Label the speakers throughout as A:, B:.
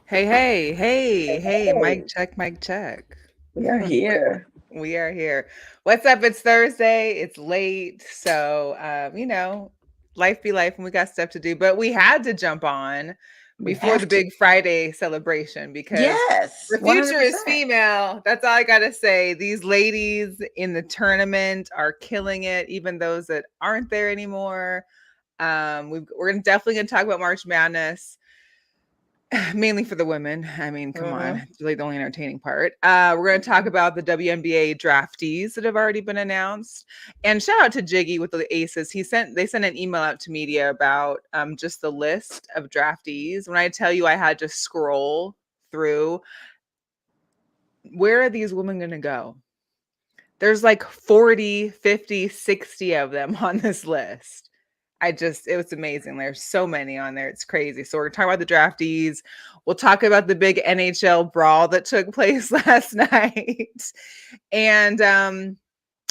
A: Hey,
B: Hey,
A: mic check, mic check.
B: we are here.
A: We are here. What's up? It's Thursday. It's late. So, life be life and we got stuff to do. But we had to jump on
B: We
A: before the
B: have to.
A: big Friday celebration because
B: Yes,
A: the future is
B: 100%.
A: female. That's all I got to say. These ladies in the tournament are killing it, even those that aren't there anymore. Definitely going to talk about March Madness. Mainly for the women. I mean, come on,
B: Hmm.
A: it's really the only entertaining part. We're going to talk about the WNBA draftees that have already been announced, and shout out to Jiggy with the Aces. They sent an email out to media about just the list of draftees. When I tell you, I had to scroll through. Where are these women going to go? There's like 40, 50, 60 of them on this list. It was amazing. There's so many on there. It's crazy. So we're talking about the draftees. We'll talk about the big NHL brawl that took place last night. And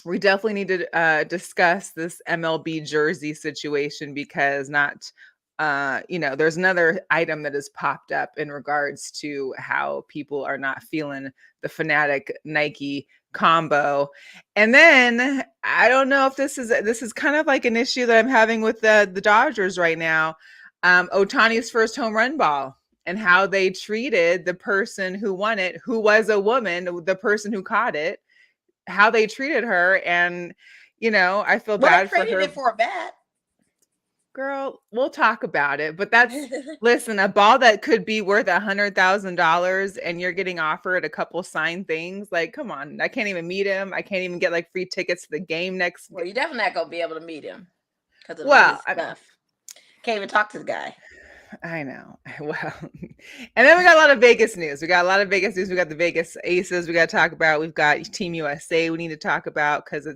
A: we definitely need to discuss this MLB jersey situation because there's another item that has popped up in regards to how people are not feeling the Fanatic Nike combo. And then I don't know if this is kind of like an issue that I'm having with the Dodgers right now. Otani's first home run ball and how they treated the person who won it, who was a woman, the person who caught it, how they treated her. And I feel
B: Well, they
A: bad for
B: traded
A: her.
B: it for a bat.
A: Girl, we'll talk about it. But listen, a ball that could be worth $100,000 and you're getting offered a couple signed things. Like, come on, I can't even meet him. I can't even get like free tickets to the game next.
B: Well, you're definitely not going to be able to meet him because of all
A: Well,
B: his stuff. Can't even talk to the guy.
A: I know. Well, and then we got a lot of Vegas news. We got a lot of Vegas news. We got the Vegas Aces. We got to talk about. We've got Team USA. We need to talk about because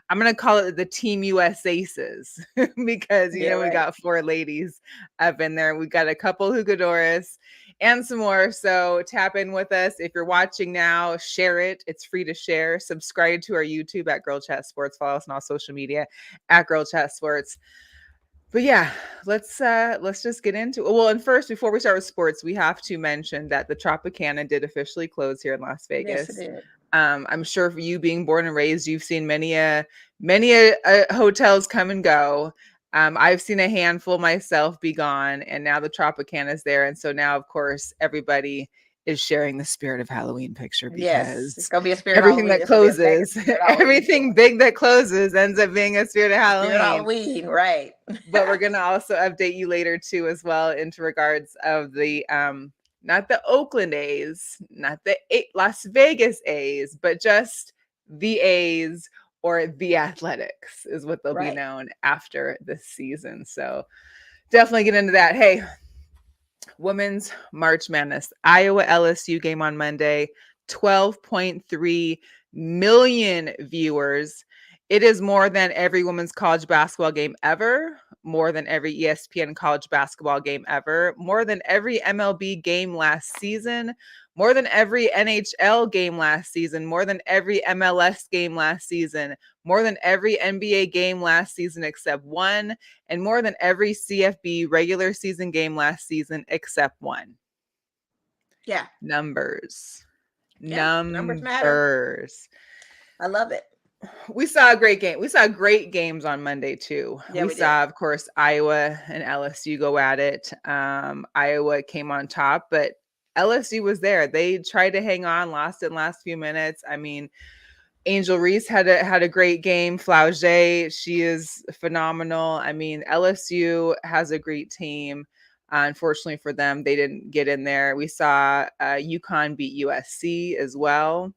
A: I'm gonna call it the Team US Aces because
B: Yeah,
A: we
B: right.
A: got four ladies up in there. We got a couple Jugadoras and some more. So tap in with us if you're watching now. Share it. It's free to share. Subscribe to our YouTube at Girl Chat Sports. Follow us on all social media at Girl Chat Sports. But yeah, let's just get into it. Well, and first, before we start with sports, we have to mention that the Tropicana did officially close here in Las
B: Yes, it
A: Vegas.
B: did.
A: I'm sure for you being born and raised, you've seen many a hotels come and go. I've seen a handful myself be gone, and now the Tropicana is there, and so now, of course, everybody is sharing the spirit of Halloween picture
B: Yes, it's
A: because
B: going to be a spirit
A: everything
B: Halloween.
A: that
B: It's going to be a mega
A: closes,
B: spirit Halloween
A: everything
B: store.
A: big that closes ends up being a spirit of
B: Spirit
A: Halloween.
B: Halloween, right.
A: But we're gonna also update you later too, as well, into regards of the not the Oakland A's, not the Las Vegas A's, but just the A's or the Athletics is what they'll be
B: Right.
A: known after this season. So definitely get into that. Hey, Women's March Madness, Iowa LSU game on Monday, 12.3 million viewers. It is more than every women's college basketball game ever, more than every ESPN college basketball game ever, more than every MLB game last season, more than every NHL game last season, more than every MLS game last season, more than every NBA game last season except one, and more than every CFB regular season game last season except one.
B: Yeah.
A: Numbers.
B: Yeah. Numbers matter.
A: Numbers.
B: I love it.
A: We saw a great game. We saw great games on Monday too.
B: Yeah,
A: We
B: we did.
A: saw, of course, Iowa and LSU go at it. Iowa came on top, but LSU was there. They tried to hang on, lost it in the last few minutes. I mean, Angel Reese had a great game. Flauget, she is phenomenal. I mean, LSU has a great team. Unfortunately for them, they didn't get in there. We saw UConn beat USC as well.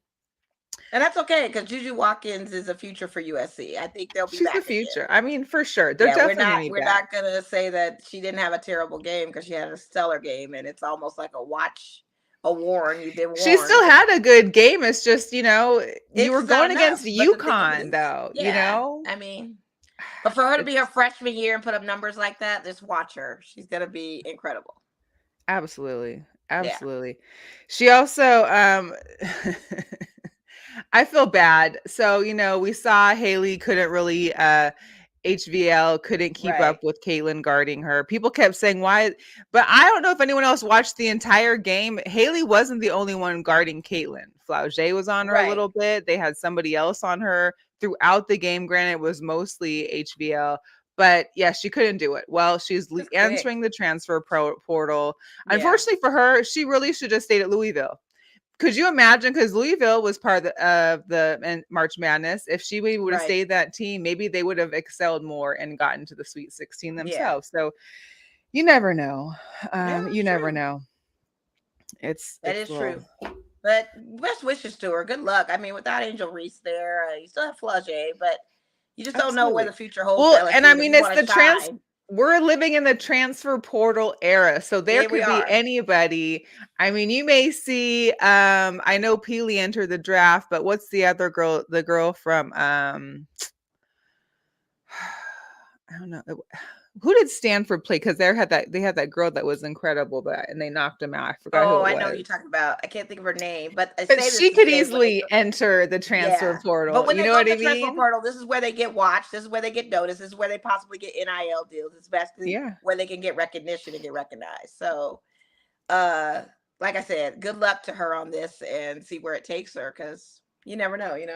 B: And that's okay because Juju Watkins is a future for USC. I think they'll be
A: She's the
B: back again.
A: future. I mean, for sure, they're
B: Yeah,
A: definitely gonna be
B: we're
A: back.
B: not gonna say that she didn't have a terrible game because she had a stellar game, and it's almost like a warn. You've been
A: She
B: warned.
A: still had a good game. It's just you were
B: It's not
A: going
B: enough.
A: against
B: But the thing
A: UConn,
B: is,
A: though.
B: yeah, I mean, but for her to be her
A: It's
B: freshman year and put up numbers like that, just watch her. She's gonna be incredible.
A: absolutely,
B: Yeah.
A: absolutely. She also I feel bad. So, we saw Haley couldn't really HVL couldn't keep
B: Right.
A: up with Caitlin guarding her. People kept saying why, but I don't know if anyone else watched the entire game. Haley wasn't the only one guarding Caitlin. Flaugier was on her a
B: Right.
A: little bit. They had somebody else on her throughout the game. Granted, it was mostly HVL, but yeah, she couldn't do it. Well, she's
B: Just quick.
A: entering the transfer portal.
B: Yeah.
A: Unfortunately for her, she really should have stayed at Louisville. Could you imagine? Because Louisville was part of the March Madness. If she would have
B: Right.
A: stayed that team, maybe they would have excelled more and gotten to the Sweet 16
B: Yeah.
A: themselves. So you never know.
B: Yeah,
A: You
B: that's
A: never
B: true.
A: know. It's
B: That
A: it's
B: is
A: a little.
B: true. But best wishes to her. Good luck. I mean, without Angel Reese there, you still have Flaugier, but you just don't know where
A: Absolutely.
B: the future holds for
A: Well, and
B: LSU.
A: I
B: And if
A: mean,
B: you
A: it's
B: want
A: the
B: to shine,
A: we're living in the transfer portal era. So there
B: here we
A: could be
B: are.
A: anybody. I mean, you may see I know Peely entered the draft, but what's the other girl, the girl from I don't know. Who did Stanford play? Because they had that girl that was incredible, but and they knocked him out. I forgot who
B: Oh,
A: it
B: I know who
A: was.
B: you're talking about. I can't think of her name, but I
A: But
B: say this
A: she
B: to
A: could
B: say when they
A: easily enter the transfer
B: yeah. But
A: portal.
B: when
A: You
B: they
A: know
B: go
A: what
B: to
A: I
B: the transfer
A: mean?
B: portal, this is where they get watched. This is where they get noticed. This is where they possibly get NIL deals. It's basically
A: Yeah.
B: where they can get recognition and get recognized. So, uh, like I said, good luck to her on this and see where it takes her because you never know,
A: You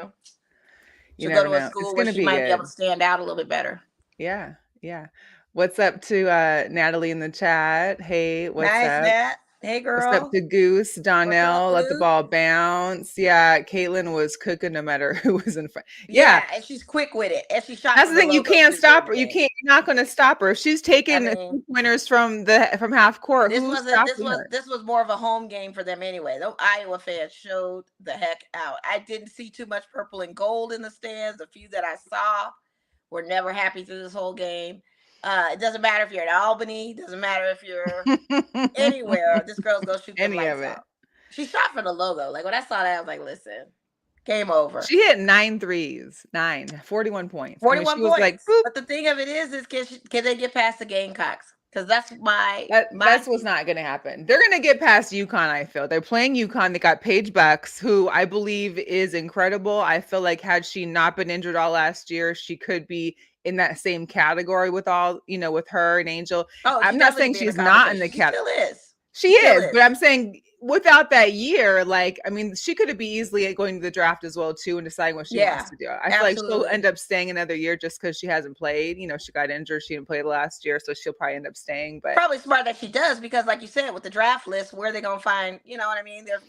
B: She'll go
A: never
B: to a
A: know. It's
B: school where
A: gonna
B: she
A: be
B: might be able
A: good.
B: to stand out a little bit better.
A: Yeah. Yeah. What's up to Natalie in the chat? Hey, what's
B: Nice,
A: up?
B: Nat. Hey,
A: What's up
B: girl.
A: to Goose?
B: What's up,
A: Donnell, let the
B: Goose?
A: ball bounce. Yeah, Caitlin was cooking no matter who was in front. Yeah,
B: Yeah, and she's quick with it. And she shot
A: that's
B: from
A: the
B: the
A: thing. You
B: logo
A: can't
B: too during
A: stop
B: the
A: her. You
B: game.
A: can't. You're not going to stop her. If she's
B: I
A: taking
B: mean,
A: 2 pointers from half court,
B: this
A: who's
B: wasn't
A: stopping her?
B: this was more of a home game for them anyway. Those Iowa fans showed the heck out. I didn't see too much purple and gold in the stands. The few that I saw were never happy through this whole game. It doesn't matter if you're in Albany, doesn't matter if you're anywhere. This girl's gonna shoot them
A: Any of
B: lights
A: it.
B: out. She shot for the logo. Like when I saw that, I was like, listen, game over.
A: She hit 9 threes, 41 points. I mean, she
B: 41
A: was like,
B: points.
A: boop.
B: But the thing of it is can they get past the Gamecocks? Because that's my
A: That's what's not going to happen. They're going to get past UConn. I feel they're playing UConn. They got Paige Bucks, who I believe is incredible. I feel like had she not been injured all last year, she could be in that same category with with her and Angel.
B: Oh, she
A: I'm not
B: definitely
A: saying
B: could be in the
A: she's not in
B: conversation.
A: the
B: She still is.
A: She
B: She still
A: is, but
B: is.
A: I'm saying without that year, like, I mean, she could be easily going to the draft as well too and deciding what she wants
B: Yeah,
A: to do. I feel like she'll
B: absolutely.
A: end up staying another year just because she hasn't played. She got injured, she didn't play last year, so she'll probably end up staying. But
B: Probably smart that she does because, like you said, with the draft list, where are they gonna find? You know what I mean? There's,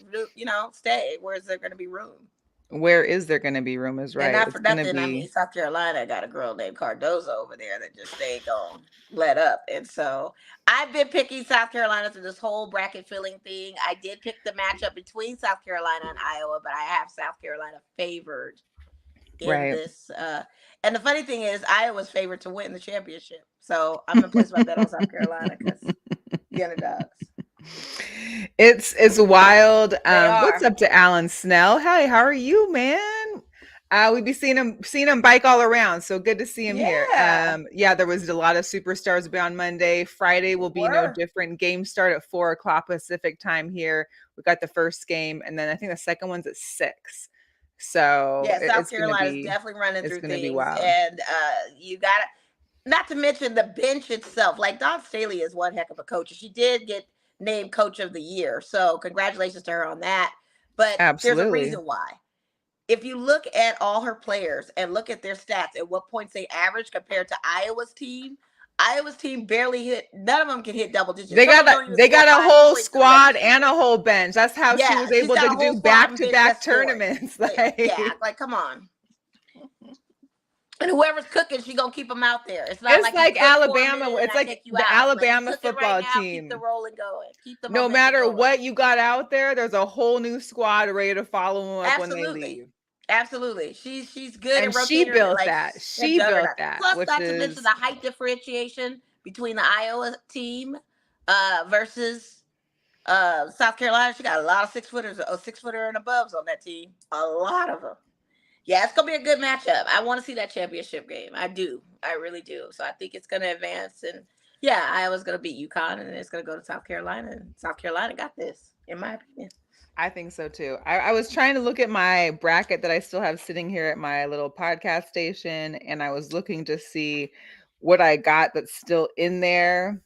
B: stay. Where is there gonna be room?
A: where is there going to be room is
B: And
A: right.
B: not for
A: It's going to
B: nothing, I mean,
A: be
B: South Carolina got a girl named Cardozo over there that just ain't gonna let up. And so I've been picking South Carolina through this whole bracket filling thing. I did pick the matchup between South Carolina and Iowa, but I have South Carolina favored in
A: right.
B: this. And the funny thing is, Iowa's favored to win the championship. So I'm gonna place my bet on South Carolina because the underdogs.
A: It's wild.
B: They
A: What's
B: are.
A: up to Alan Snell? Hi, how are you, man? We be seeing him bike all around. So good to see him here.
B: Yeah,
A: Yeah, there was a lot of superstars be on Monday. Friday will
B: they
A: be no
B: were.
A: different. Game start at 4 o'clock Pacific time here. We got the first game, and then I think the second one's at 6. So
B: Yeah, South
A: it's gonna
B: Carolina's
A: be
B: definitely running
A: it's
B: through
A: gonna be
B: things,
A: wild.
B: and you got to not to mention the bench itself. Like Dawn Staley is one heck of a coach. She did get named Coach of the Year, so congratulations to her on that. But there's a
A: Absolutely.
B: reason why. If you look at all her players and look at their stats and what points they average compared to Iowa's team barely hit. None of them can hit double digits.
A: They
B: Some of
A: got
B: them
A: a
B: don't even
A: they
B: score
A: got a
B: 5
A: whole
B: points in the regular
A: squad and a
B: season.
A: whole bench. That's how she
B: Yeah,
A: was
B: she's
A: able
B: got a
A: to
B: whole
A: do
B: squad
A: back
B: and
A: to
B: bench
A: back
B: that's scoring.
A: tournaments.
B: Yeah,
A: Like
B: like come on. And whoever's cooking, she gonna keep them out there. It's not
A: it's
B: like you
A: like
B: cook for a
A: Alabama.
B: minute and
A: It's
B: I
A: like
B: take you
A: the
B: out. Like you
A: Alabama
B: cooking right
A: football
B: now, keep the
A: team.
B: rolling going, keep the
A: No
B: momentum
A: matter
B: going.
A: what you got out there, there's a whole new squad ready to follow them up when they
B: Absolutely.
A: leave.
B: Absolutely. She's good
A: And
B: at
A: she
B: rotating
A: built
B: like
A: that.
B: a
A: She built
B: juggernaut.
A: that,
B: Plus,
A: which
B: not to mention
A: is
B: the height differentiation between the Iowa team versus South Carolina. She got a lot of 6 footers, 6 footer and aboves on that team. A lot of them. Yeah, it's gonna be a good matchup. I want to see that championship game. I do. I really do. So I think it's gonna advance and yeah, Iowa's gonna beat UConn and it's gonna go to South Carolina and South Carolina got this, in my opinion.
A: I think so too. I was trying to look at my bracket that I still have sitting here at my little podcast station, and I was looking to see what I got that's still in there.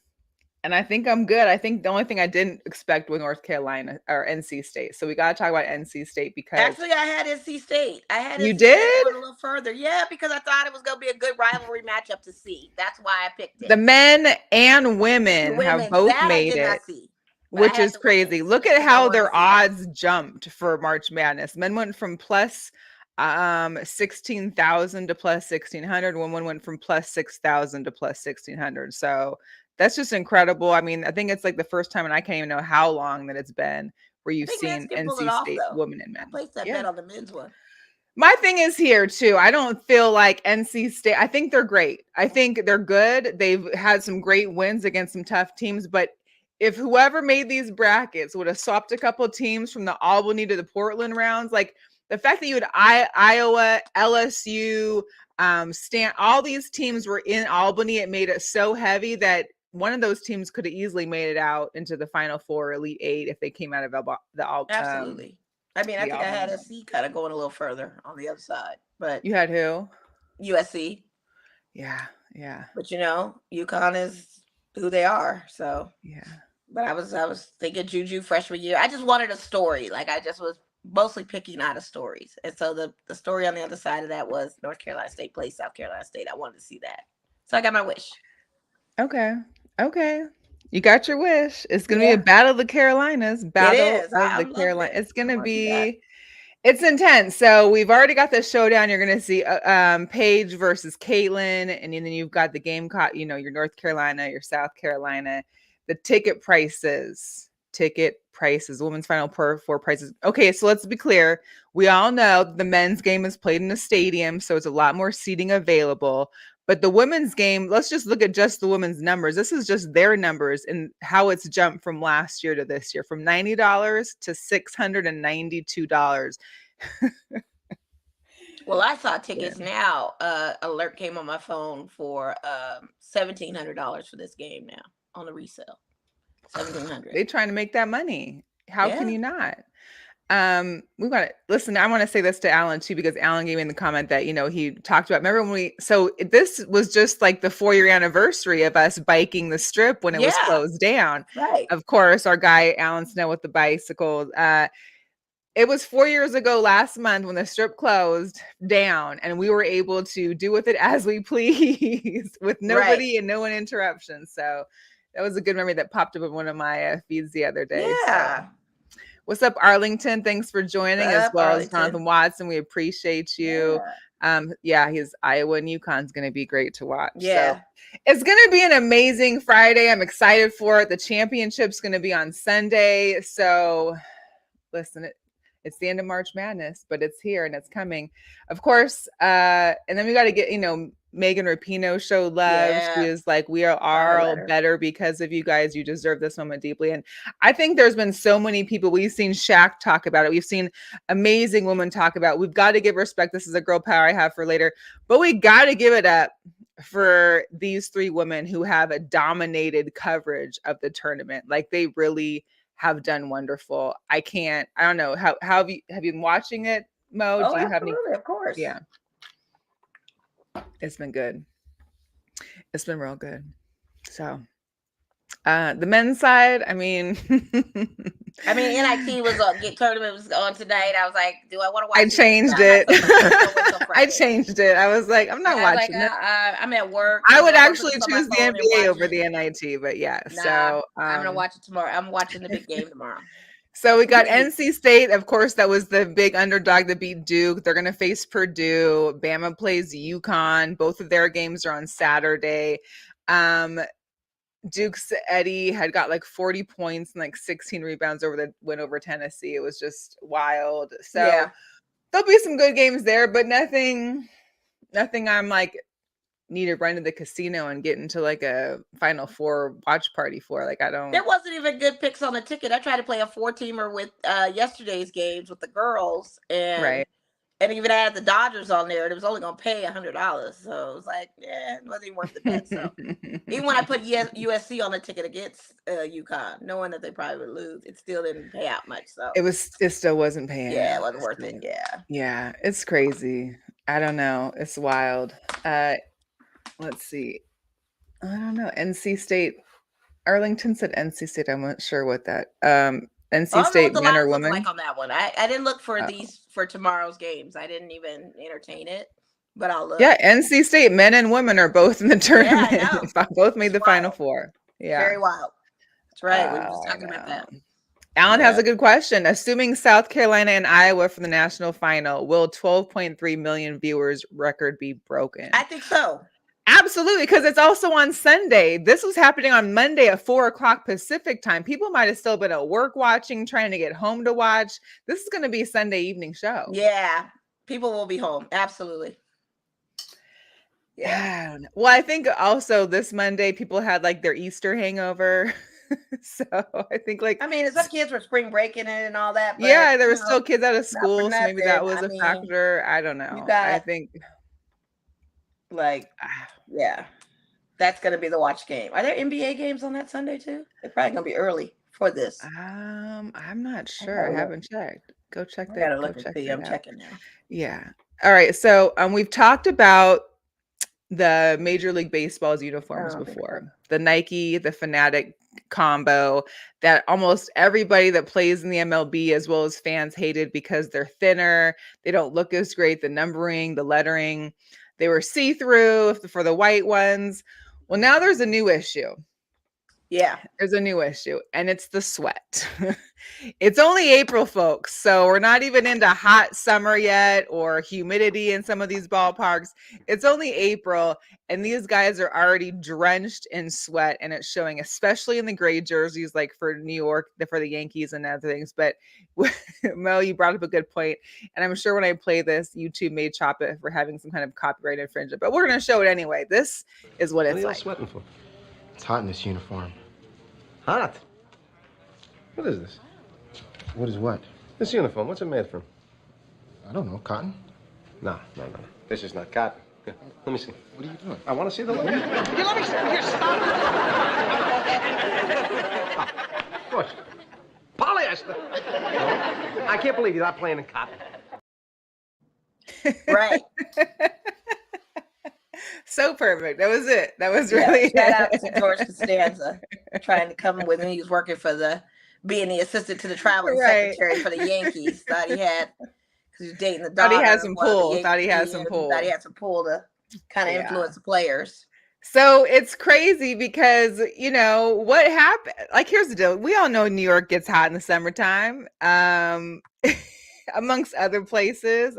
A: And I think I'm good. I think the only thing I didn't expect was North Carolina or NC State. So we got to talk about NC State because
B: Actually, I had NC State. I had
A: you
B: NC State
A: did.
B: going a little further. Yeah, because I thought it was going to be a good rivalry matchup to see. That's why I picked
A: The
B: it.
A: men and
B: The
A: women have
B: women's,
A: both
B: that I
A: made
B: did not
A: it,
B: see. But I
A: which
B: had
A: is
B: the
A: crazy.
B: women's
A: Look at
B: because I
A: how
B: wanted to
A: their
B: see that.
A: odds jumped for March Madness. Men went from plus 16,000 to plus 1,600. Women went from plus 6,000 to plus 1,600. So that's just incredible. I mean, I think it's like the first time, and I can't even know how long that it's been where
B: I
A: you've
B: think men's
A: seen
B: can pull it
A: NC
B: off,
A: State
B: though.
A: women and
B: I
A: men.
B: placed that
A: Yeah.
B: bet on the men's one.
A: My thing is here too. I don't feel like NC State. I think they're great. I think they're good. They've had some great wins against some tough teams, but if whoever made these brackets would have swapped a couple teams from the Albany to the Portland rounds, like the fact that you had Iowa, LSU, all these teams were in Albany, it made it so heavy that one of those teams could have easily made it out into the Final Four, Elite Eight, if they came out of
B: Absolutely. I mean, I
A: the
B: think I had
A: Albany.
B: SC kind of going a little further on the other side, but
A: You had who?
B: USC.
A: Yeah, yeah,
B: But UConn is who they are. So,
A: yeah.
B: but I was thinking Juju freshman year. I just wanted a story. Like I just was mostly picking out of stories, and so the story on the other side of that was North Carolina State plays South Carolina State. I wanted to see that, so I got my wish.
A: Okay. Okay. You got your wish. It's going to be a
B: Yeah,
A: battle of the Carolinas.
B: it
A: Battle
B: is.
A: of the
B: I'm loving
A: Carolina.
B: it.
A: It's going
B: I
A: to
B: want to see that.
A: be it's intense. So we've already got the showdown. You're going to see Paige versus Caitlin, and then you've got the game caught, your North Carolina, your South Carolina. The ticket prices, women's final four prices. Okay, so let's be clear. We all know the men's game is played in a stadium, so it's a lot more seating available. But the women's game, let's just look at just the women's numbers. This is just their numbers and how it's jumped from last year to this year, from $90 to $692.
B: Well, I saw
A: Yeah.
B: tickets now. Alert came on my phone for $1,700 for this game now on the resale. 1,700.
A: They trying to make that money. How can
B: Yeah.
A: you not? We got to listen. I want to say this to Alan too, because Alan gave me in the comment that, he talked about, remember when this was just like the 4-year anniversary of us biking the strip when it was
B: Yeah.
A: closed down.
B: Right.
A: Of course, our guy, Alan Snow with the bicycle, it was 4 years ago last month when the strip closed down and we were able to do with it as we please with
B: Right.
A: nobody and no one interruption. So that was a good memory that popped up in one of my feeds the other day. So
B: Yeah.
A: what's up, Arlington? Thanks for joining, as
B: Up,
A: well as
B: Arlington.
A: Jonathan Watson. We appreciate you. His Iowa and UConn's going to be great to watch.
B: Yeah.
A: So it's going to be an amazing Friday. I'm excited for it. The championship's going to be on Sunday. So listen, it's the end of March Madness, but it's here and it's coming. Of course, and then we got to get, Megan Rapinoe showed love.
B: Yeah.
A: She is like, we are all better because of you guys. You deserve this moment deeply. And I think there's been so many people. We've seen Shaq talk about it. We've seen amazing women talk about it. We've got to give respect. This is a girl power I have for later, but we got to give it up for these 3 women who have a dominated coverage of the tournament. Like they really have done wonderful. I don't know. How have you been watching it, Mo?
B: Oh,
A: Do you have
B: absolutely,
A: any?
B: of course.
A: Yeah. It's been good. It's been real good. So the men's side, I mean
B: NIT was on tournament was on tonight. I was like, do I want to watch
A: I changed it. I
B: it?
A: changed it. I was like, I'm not watching it.
B: I'm at work.
A: I would actually choose the NBA over the NIT, but yeah.
B: Nah,
A: so
B: I'm gonna watch it tomorrow. I'm watching the big game tomorrow.
A: So we got NC State, of course, that was the big underdog that beat Duke. They're going to face Purdue. Bama plays UConn. Both of their games are on Saturday. Duke's Eddie had got like 40 points and like 16 rebounds over the win over Tennessee. It was just wild. So there'll be some good games there, but nothing I'm like need to run to the casino and get into like a Final Four watch party for. Like I don't.
B: There wasn't even good picks on the ticket. I tried to play a 4-teamer with yesterday's games with the girls, and And even had the Dodgers on there, and it was only going to pay $100. So it was like, yeah, it wasn't even worth the bet. So even when I put USC on the ticket against UConn, knowing that they probably would lose, it still didn't pay out much. So
A: it still wasn't paying
B: yeah, it
A: out.
B: wasn't worth it. Yeah.
A: Yeah, it's crazy. I don't know. It's wild. Let's see. I don't know. NC State. Arlington said NC State. I'm not sure what that. NC
B: I don't know what
A: State
B: the
A: men or
B: lines look
A: women.
B: like on that one. I didn't look for
A: Oh.
B: these for tomorrow's games. I didn't even entertain it, but I'll look.
A: Yeah, NC State men and women are both in the tournament.
B: Yeah, I know.
A: Both made the
B: It's
A: Final
B: wild.
A: Four. Yeah.
B: Very wild. That's right. We were just
A: Oh, I
B: talking about that.
A: know. Alan has
B: Yeah.
A: a good question. Assuming South Carolina and Iowa for the national final, will 12.3 million viewers record be broken?
B: I think so.
A: Absolutely, because it's also on Sunday. This was happening on Monday at 4:00 Pacific time. People might have still been at work watching, trying to get home to watch. This is going to be a Sunday evening show.
B: Yeah. People will be home. Absolutely.
A: Yeah. Well, I think also this Monday people had like their Easter hangover. So I think like,
B: I mean, some kids were spring breaking it and all that. But,
A: yeah, there were still kids out of
B: not for
A: school, so maybe that
B: nothing.
A: was
B: I
A: a
B: mean,
A: factor. I don't know. I
B: got-
A: think
B: like, yeah, that's going to be the watch game. Are there NBA games on that Sunday too? They're probably going to be early for this.
A: I'm not sure. I haven't checked. Go check that.
B: I gotta look and see. I'm checking now.
A: Yeah. All right. So we've talked about the Major League Baseball's uniforms before. The Nike, the Fanatic combo that almost everybody that plays in the MLB as well as fans hated because they're thinner. They don't look as great. The numbering, the lettering, they were see-through for the white ones. Well, now there's a new issue.
B: Yeah.
A: There's a new issue, and it's the sweat. It's only April, folks, so we're not even into hot summer yet or humidity in some of these ballparks. It's only April, and these guys are already drenched in sweat, and it's showing, especially in the gray jerseys, like for New York, for the Yankees and other things. But Mel, you brought up a good point, and I'm sure when I play this, YouTube may chop it for having some kind of copyright infringement, but we're going to show it anyway. This is what it's like.
C: Sweating for? It's hot in this uniform. Hot? What is this? What is what? This uniform, what's it made from? I don't know, cotton? No. This is not cotton. Here, let me see. What are you doing? I want to see the logo. Here, let me see. Here, stop. Of course. Polyester. No, I can't believe you're not playing in cotton.
B: Right.
A: So perfect. That was it. That was really
B: shout out to George Costanza trying to come with me. He was working for being the assistant to the traveling secretary for the Yankees. Thought he had, because he was dating the daughter.
A: Thought he had some pull.
B: Thought he had some pull to kind of influence the players.
A: So it's crazy because, what happened? Like, here's the deal. We all know New York gets hot in the summertime, amongst other places.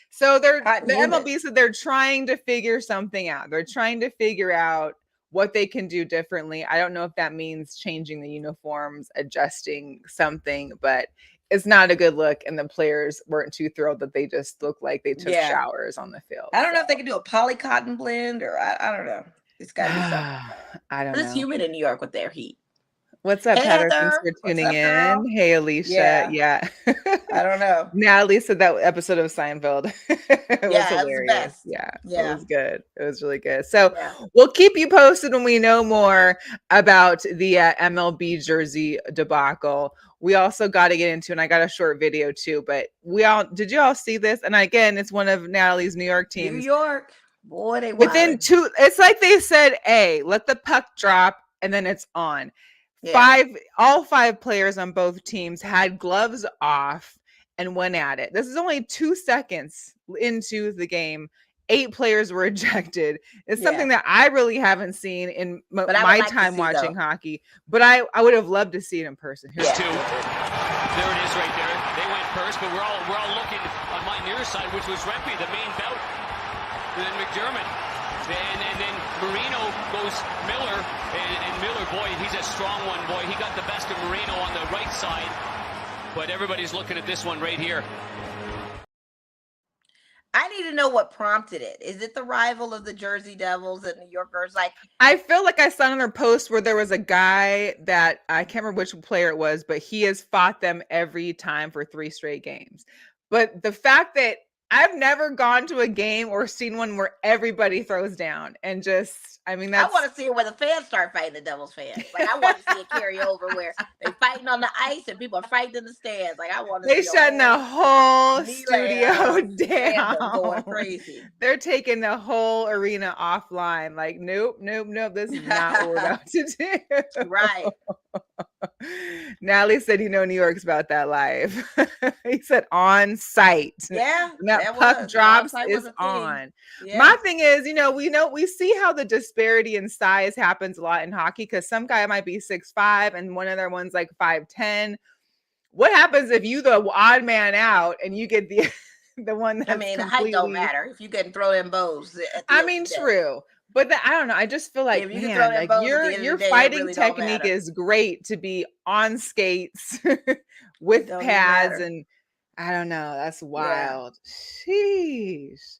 A: So the MLB said they're trying to figure something out. They're trying to figure out what they can do differently. I don't know if that means changing the uniforms, adjusting something, but it's not a good look. And the players weren't too thrilled that they just looked like they took showers on the field.
B: I don't know if they can do a poly cotton blend or I don't know. It's got to be something.
A: I don't know.
B: It's humid in New York with their heat.
A: What's up, Heather? Thanks for tuning in. Hey, Alicia. Yeah.
B: I don't know.
A: Natalie said that episode of Seinfeld was hilarious.
B: Yeah.
A: It was good. It was really good. So we'll keep you posted when we know more about the MLB jersey debacle. We also got to get into, and I got a short video too, but did you all see this? And again, it's one of Natalie's New York teams.
B: New York. Boy, they
A: within two, it's like they said, let the puck drop, and then it's on. Yeah. All five players on both teams had gloves off and went at it. This is only 2 seconds into the game. 8 players were ejected. It's something that I really haven't seen in my time watching hockey, but I would have loved to see it in person.
D: Here's 2. There it is right there. They went first, but we're all looking on my near side, which was Rempe, the main bout. And then McDermott. And then Marino goes Miller, and Miller, boy, he's a strong one, boy. He got the best of Marino on the right side, but everybody's looking at this one right here.
B: I need to know what prompted it. Is it the rival of the Jersey Devils and New Yorkers?
A: I feel like I saw another post where there was a guy that I can't remember which player it was, but he has fought them every time for 3 straight games. But the fact that I've never gone to a game or seen one where everybody throws down and just, I mean,
B: I
A: that's.
B: want to see it where the fans start fighting the Devils fans. Like, I want to see it carry over where they fighting on the ice and people are fighting in the stands. Like, I want to
A: They
B: see
A: shutting the whole studio
B: fandom going
A: down.
B: crazy.
A: They're taking the whole arena offline. Like, nope. This is not what we're about to do.
B: Right.
A: Natalie said, New York's about that live. He said on site.
B: Yeah.
A: When that puck drops is on.
B: Yeah.
A: My thing is, we see how the disparity in size happens a lot in hockey because some guy might be 6'5" and one other one's like 5'10". What happens if you the odd man out and you get the one that's
B: the height don't matter if you getting thrown in bows.
A: True. But I don't know. I just feel like,
B: you
A: man, like your fighting
B: really
A: technique is great to be on skates with pads, and I don't know. That's wild. Yeah. Sheesh.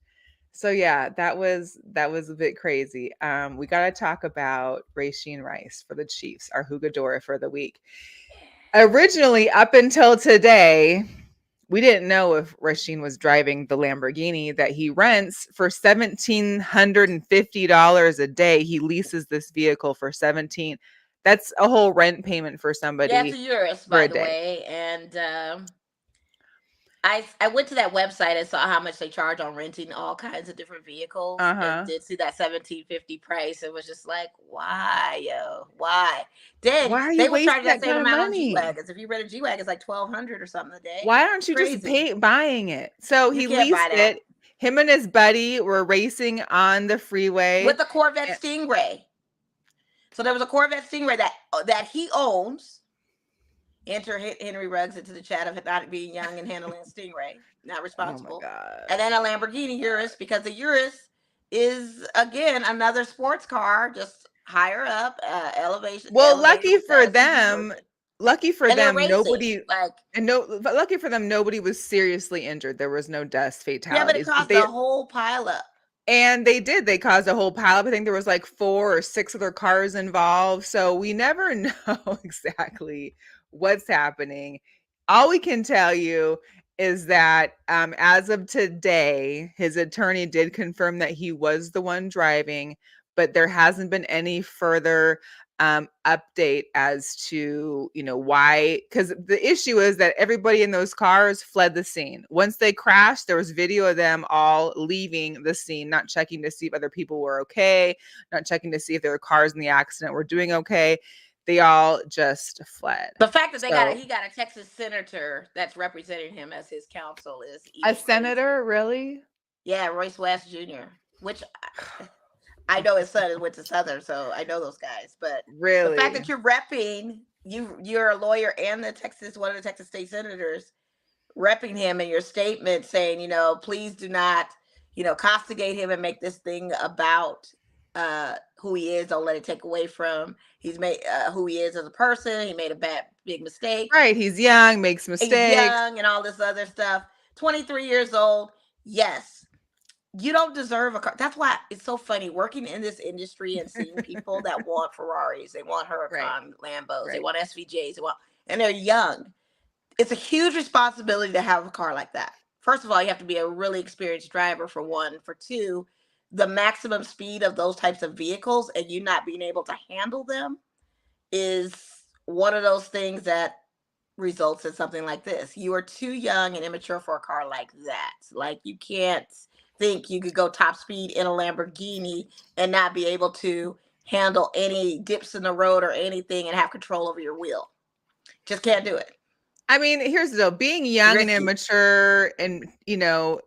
A: So yeah, that was a bit crazy. We got to talk about Rasheen Rice for the Chiefs, our Jugadora for the week. Originally, up until today, we didn't know if Rasheen was driving the Lamborghini that he rents for $1,750 a day. He leases this vehicle for $17,000. That's a whole rent payment for somebody.
B: Yeah, it's a Urus, by the way. And I went to that website and saw how much they charge on renting all kinds of different vehicles. And did see that $1,750 price. It was just like, why, yo? Why? Then
A: why are you
B: they would charge
A: that
B: same amount on
A: money?
B: G-Wagons. If you rent a G-Wagon, it's like $1,200 or something a day.
A: Why aren't you just buying it? So he leased it. Him and his buddy were racing on the freeway
B: with a Corvette Stingray. So there was a Corvette Stingray that he owns. Enter Henry Ruggs into the chat of not being young and handling a Stingray, not responsible.
A: Oh my God.
B: And then a Lamborghini Urus, because the Urus is again another sports car, just higher up, elevation.
A: Well, lucky for them, nobody was seriously injured. There was no deaths, fatalities.
B: Yeah, but it caused a whole pileup.
A: And they caused a whole pileup. I think there was like 4 or 6 other cars involved. So we never know exactly what's happening. All we can tell you is that as of today, his attorney did confirm that he was the one driving, but there hasn't been any further update as to why, because the issue is that everybody in those cars fled the scene. Once they crashed, there was video of them all leaving the scene, not checking to see if other people were okay, not checking to see if there were cars in the accident were doing okay. They all just fled.
B: The fact that he got a Texas senator that's representing him as his counsel is
A: a senator, really?
B: Yeah, Royce West Jr., which I know his son went to Southern, so I know those guys. But
A: really,
B: the fact that you're repping, you're a lawyer and one of the Texas state senators, repping him in your statement, saying, please do not, castigate him and make this thing about who he is. Don't let it take away from who he is as a person. He made a big mistake.
A: Right. He's young, makes mistakes.
B: He's young and all this other stuff. 23 years old. Yes. You don't deserve a car. That's why it's so funny working in this industry and seeing people that want Ferraris. They want Huracan Lambos. Right. They want SVJs. And they're young. It's a huge responsibility to have a car like that. First of all, you have to be a really experienced driver, for one. For two, the maximum speed of those types of vehicles and you not being able to handle them is one of those things that results in something like this. You are too young and immature for a car like that. Like, you can't think you could go top speed in a Lamborghini and not be able to handle any dips in the road or anything and have control over your wheel. Just can't do it.
A: I mean, here's the deal. Being young and immature and,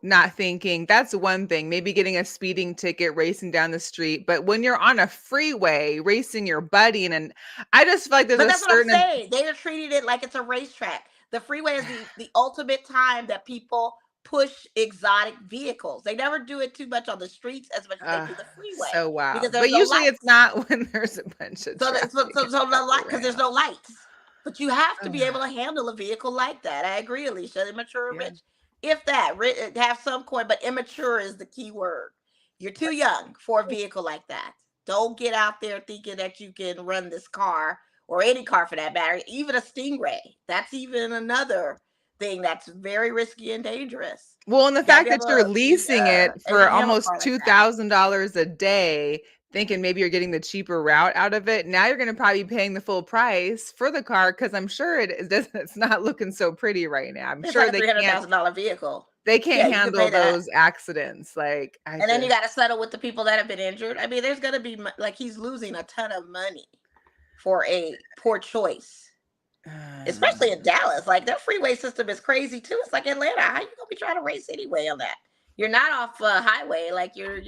A: not thinking, that's one thing. Maybe getting a speeding ticket, racing down the street. But when you're on a freeway, racing your buddy, and I just feel like there's
B: that's what I'm saying. They are treating it like it's a racetrack. The freeway is the ultimate time that people push exotic vehicles. They never do it too much on the streets as much as they do the freeway.
A: So wow. But usually it's not when there's a bunch of
B: because there's no lights. But you have to be able to handle a vehicle like that. I agree, Alicia. Immature, rich. If that, have some coin, but immature is the key word. You're too young for a vehicle like that. Don't get out there thinking that you can run this car, or any car for that matter, even a Stingray. That's even another thing that's very risky and dangerous.
A: Well, and the
B: You gotta
A: fact
B: be
A: that
B: able
A: you're
B: to
A: leasing it for
B: handle a
A: almost
B: car like that.
A: $2,000 a day, thinking maybe you're getting the cheaper route out of it. Now you're going to probably be paying the full price for the car because I'm sure it's not looking so pretty right now. I'm
B: It's
A: sure
B: like a $300,000 vehicle.
A: they
B: Yeah,
A: can't
B: you can
A: handle
B: pay that.
A: those accidents. Like
B: And then you got to settle with the people that have been injured. I mean, there's going to be like he's losing a ton of money for a poor choice, especially in Dallas. Like their freeway system is crazy too. It's like Atlanta. How you gonna be trying to race anyway on that? You're not off a highway. Like you're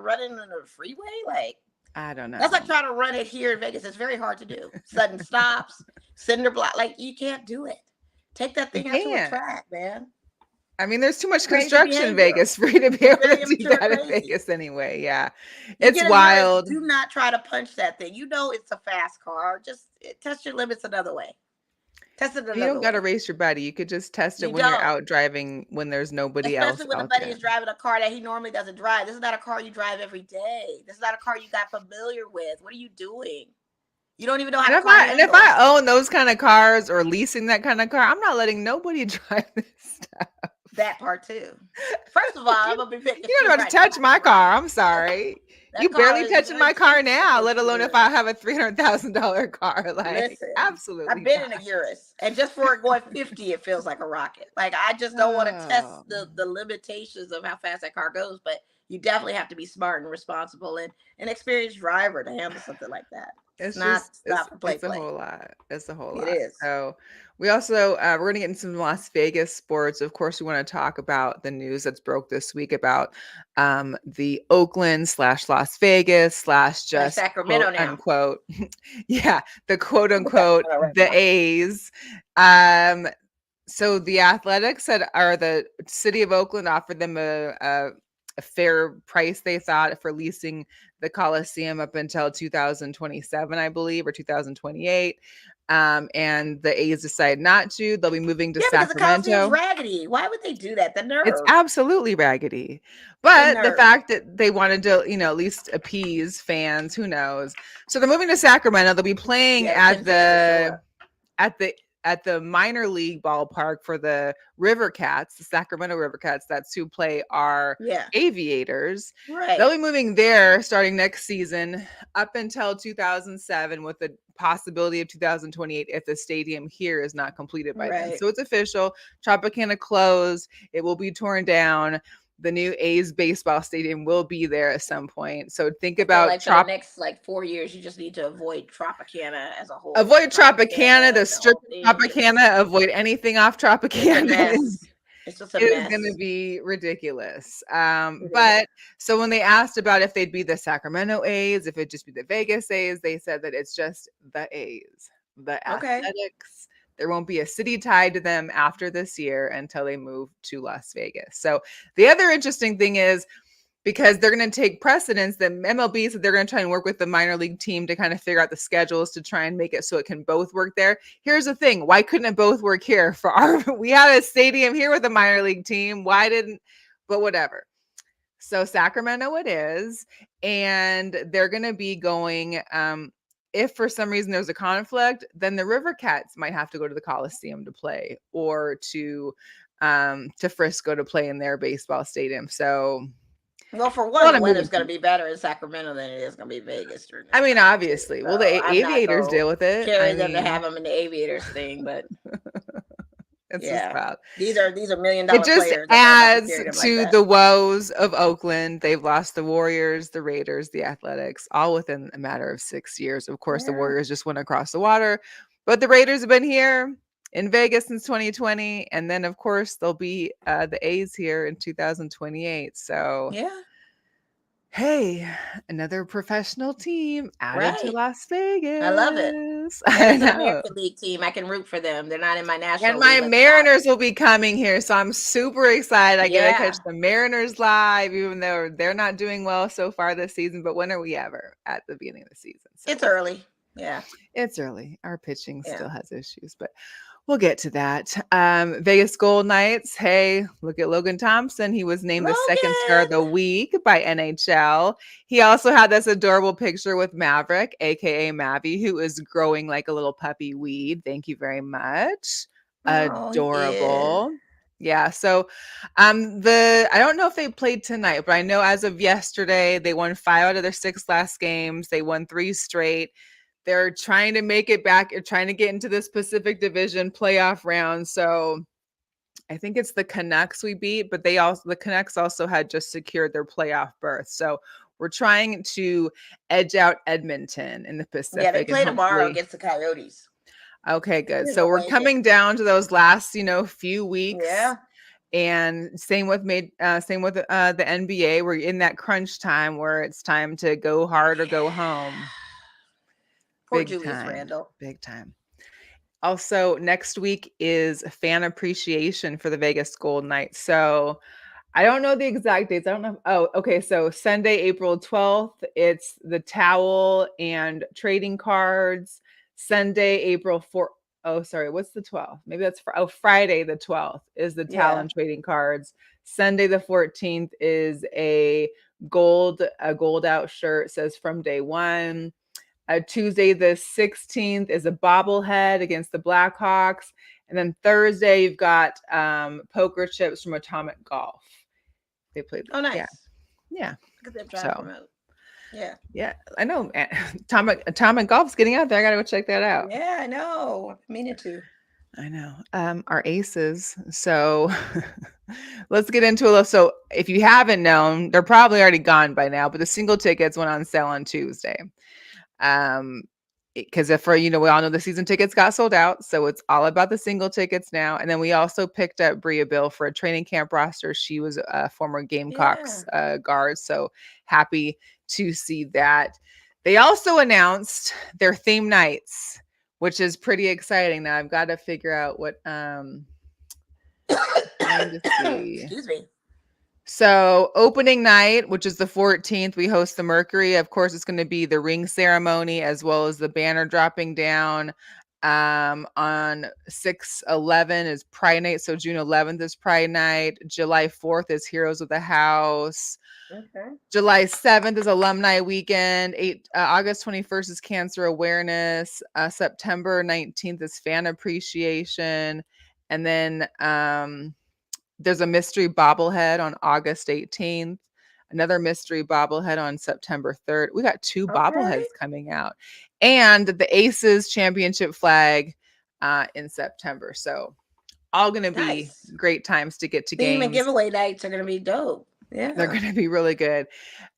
B: running in a freeway. Like
A: I don't know.
B: that's like trying to run it here in Vegas. It's very hard to do. Sudden stops, cinder block. Like you can't do it. Take that thing out to a track, man.
A: I mean, there's too much
B: Crazy
A: construction in
B: behavior.
A: Vegas for you to be able
B: Very
A: to do
B: immature,
A: that in
B: crazy.
A: Vegas anyway. Yeah.
B: You
A: It's
B: get a Urus,
A: wild.
B: do not try to punch that thing. You know it's a fast car. Just test your limits another way. Test it another way.
A: You don't got to race your buddy. You could just test it
B: You
A: when you're
B: don't.
A: out driving when there's nobody else
B: Especially when the
A: out
B: buddy
A: there.
B: is driving a car that he normally doesn't drive. This is not a car you drive every day. This is not a car you got familiar with. What are you doing? You don't even know how to
A: And if I own those kind of cars or leasing that kind of car, I'm not letting nobody drive this stuff.
B: That part too. First of all, I'm gonna be picking.
A: You're not about to touch my car. I'm sorry. You barely touching my car now, let alone if I have a $300,000 car. Like,
B: listen,
A: absolutely.
B: I've been in a Urus, and just for it going 50, it feels like a rocket. Like I just don't want to test the limitations of how fast that car goes. But you definitely have to be smart and responsible and an experienced driver to handle something like that. It's a whole
A: lot. It's a whole lot.
B: It is.
A: So we also we're going to get into some Las Vegas sports. Of course, we want to talk about the news that's broke this week about the Oakland / Las Vegas / just
B: Sacramento
A: quote
B: now.
A: unquote. Yeah, the quote unquote the A's. So the Athletics the city of Oakland offered them a fair price, they thought, for leasing the Coliseum up until 2027, I believe, or 2028. And the A's decide not to. They'll be moving to Sacramento.
B: Because the Coliseum's raggedy. Why would they do that? The nerve.
A: It's absolutely raggedy. But the fact that they wanted to, at least appease fans, who knows? So they're moving to Sacramento. They'll be playing at the minor league ballpark for the River Cats, the Sacramento River Cats. That's who play our Aviators.
B: Right.
A: They'll be moving there starting next season up until 2007 with the possibility of 2028 if the stadium here is not completed by then. So it's official. Tropicana closed. It will be torn down. The new A's baseball stadium will be there at some point. So think about
B: for the next 4 years, you just need to avoid Tropicana as a whole.
A: Avoid Tropicana, the strip Tropicana, avoid anything off Tropicana.
B: It's just a mess.
A: It's going to be ridiculous. But so when they asked about if they'd be the Sacramento A's, if it'd just be the Vegas A's, they said that it's just the A's, the Athletics. There won't be a city tied to them after this year until they move to Las Vegas. So the other interesting thing is, because they're going to take precedence, that MLB said they're going to try and work with the minor league team to kind of figure out the schedules to try and make it so it can both work there. Here's the thing. Why couldn't it both work here? We have a stadium here with a minor league team. But whatever. So Sacramento it is. And they're going to be going, if for some reason there's a conflict, then the River Cats might have to go to the Coliseum to play, or to Frisco to play in their baseball stadium. So,
B: well, for one, the weather's going to be better in Sacramento than it is going to be Vegas.
A: I mean, obviously. Well, the Aviators deal with it.
B: Carry them to have them in the Aviators thing, but
A: it's just wild.
B: These are $1 million players.
A: It just adds to the woes of Oakland. They've lost the Warriors, the Raiders, the Athletics, all within a matter of 6 years. Of course, the Warriors just went across the water, but the Raiders have been here in Vegas since 2020, and then of course there'll be the A's here in 2028. So hey, another professional team added to Las Vegas.
B: I love it. It's an American League team. I can root for them. They're not in my national.
A: And my Mariners will be coming here, so I'm super excited. I get to catch the Mariners live, even though they're not doing well so far this season. But when are we ever at the beginning of the season?
B: So it's early. Yeah,
A: it's early. Our pitching still has issues, but we'll get to that. Vegas Gold Knights. Hey, look at Logan Thompson. He was named the second star of the week by NHL. He also had this adorable picture with Maverick, aka Mavi, who is growing like a little puppy weed. Thank you very much.
B: Oh,
A: Adorable. Yeah. So I don't know if they played tonight, but I know as of yesterday, they won 5 out of their 6 last games. They won 3 straight. They're trying to make it back, trying to get into this Pacific Division playoff round. So I think it's the Canucks we beat, but the Canucks also had just secured their playoff berth. So we're trying to edge out Edmonton in the Pacific.
B: Yeah, they play
A: and
B: tomorrow
A: hopefully-
B: against the Coyotes.
A: Okay, good.
B: There's
A: So
B: a
A: we're
B: way
A: coming down to those last, few weeks.
B: Yeah.
A: And same with the NBA. We're in that crunch time where it's time to go hard or go home.
B: Poor
A: Big
B: Julius
A: time.
B: Randle.
A: Big time. Also, next week is fan appreciation for the Vegas Golden Knights. So I don't know the exact dates. I don't know. Oh, okay. So Sunday, April 12th, it's the towel and trading cards. Sunday, April 4th. Oh, sorry. What's the 12th? Maybe that's Friday the 12th is the towel and trading cards. Sunday the 14th is a gold out shirt, says from day one. Tuesday the 16th is a bobblehead against the Blackhawks. And then Thursday, you've got poker chips from Atomic Golf. They played.
B: Oh, nice.
A: Yeah.
B: Look at them trying to promote. Yeah,
A: I know. Atomic Golf's getting out there. I gotta go check that out.
B: Yeah, I know. I've been meaning to.
A: I know. Our aces. So let's get into it. So if you haven't known, they're probably already gone by now, but the single tickets went on sale on Tuesday. Because we all know the season tickets got sold out, so it's all about the single tickets now. And then we also picked up Bria Bill for a training camp roster. She was a former Gamecocks guard, so happy to see that. They also announced their theme nights, which is pretty exciting. Now I've got to figure out what
B: Excuse me.
A: So opening night, which is the 14th, we host the Mercury. Of course, it's going to be the ring ceremony as well as the banner dropping down. On 6/11 is Pride Night. So June 11th is Pride Night. July 4th is Heroes of the House.
B: Okay.
A: July 7th is Alumni Weekend. August 21st is Cancer Awareness. September 19th is Fan Appreciation. And then there's a mystery bobblehead on August 18th. Another mystery bobblehead on September 3rd. We got 2 bobbleheads coming out. And the Aces Championship flag in September. So all going to be great times to get to games.
B: Theme and giveaway nights are going to be dope. Yeah.
A: They're going to be really good.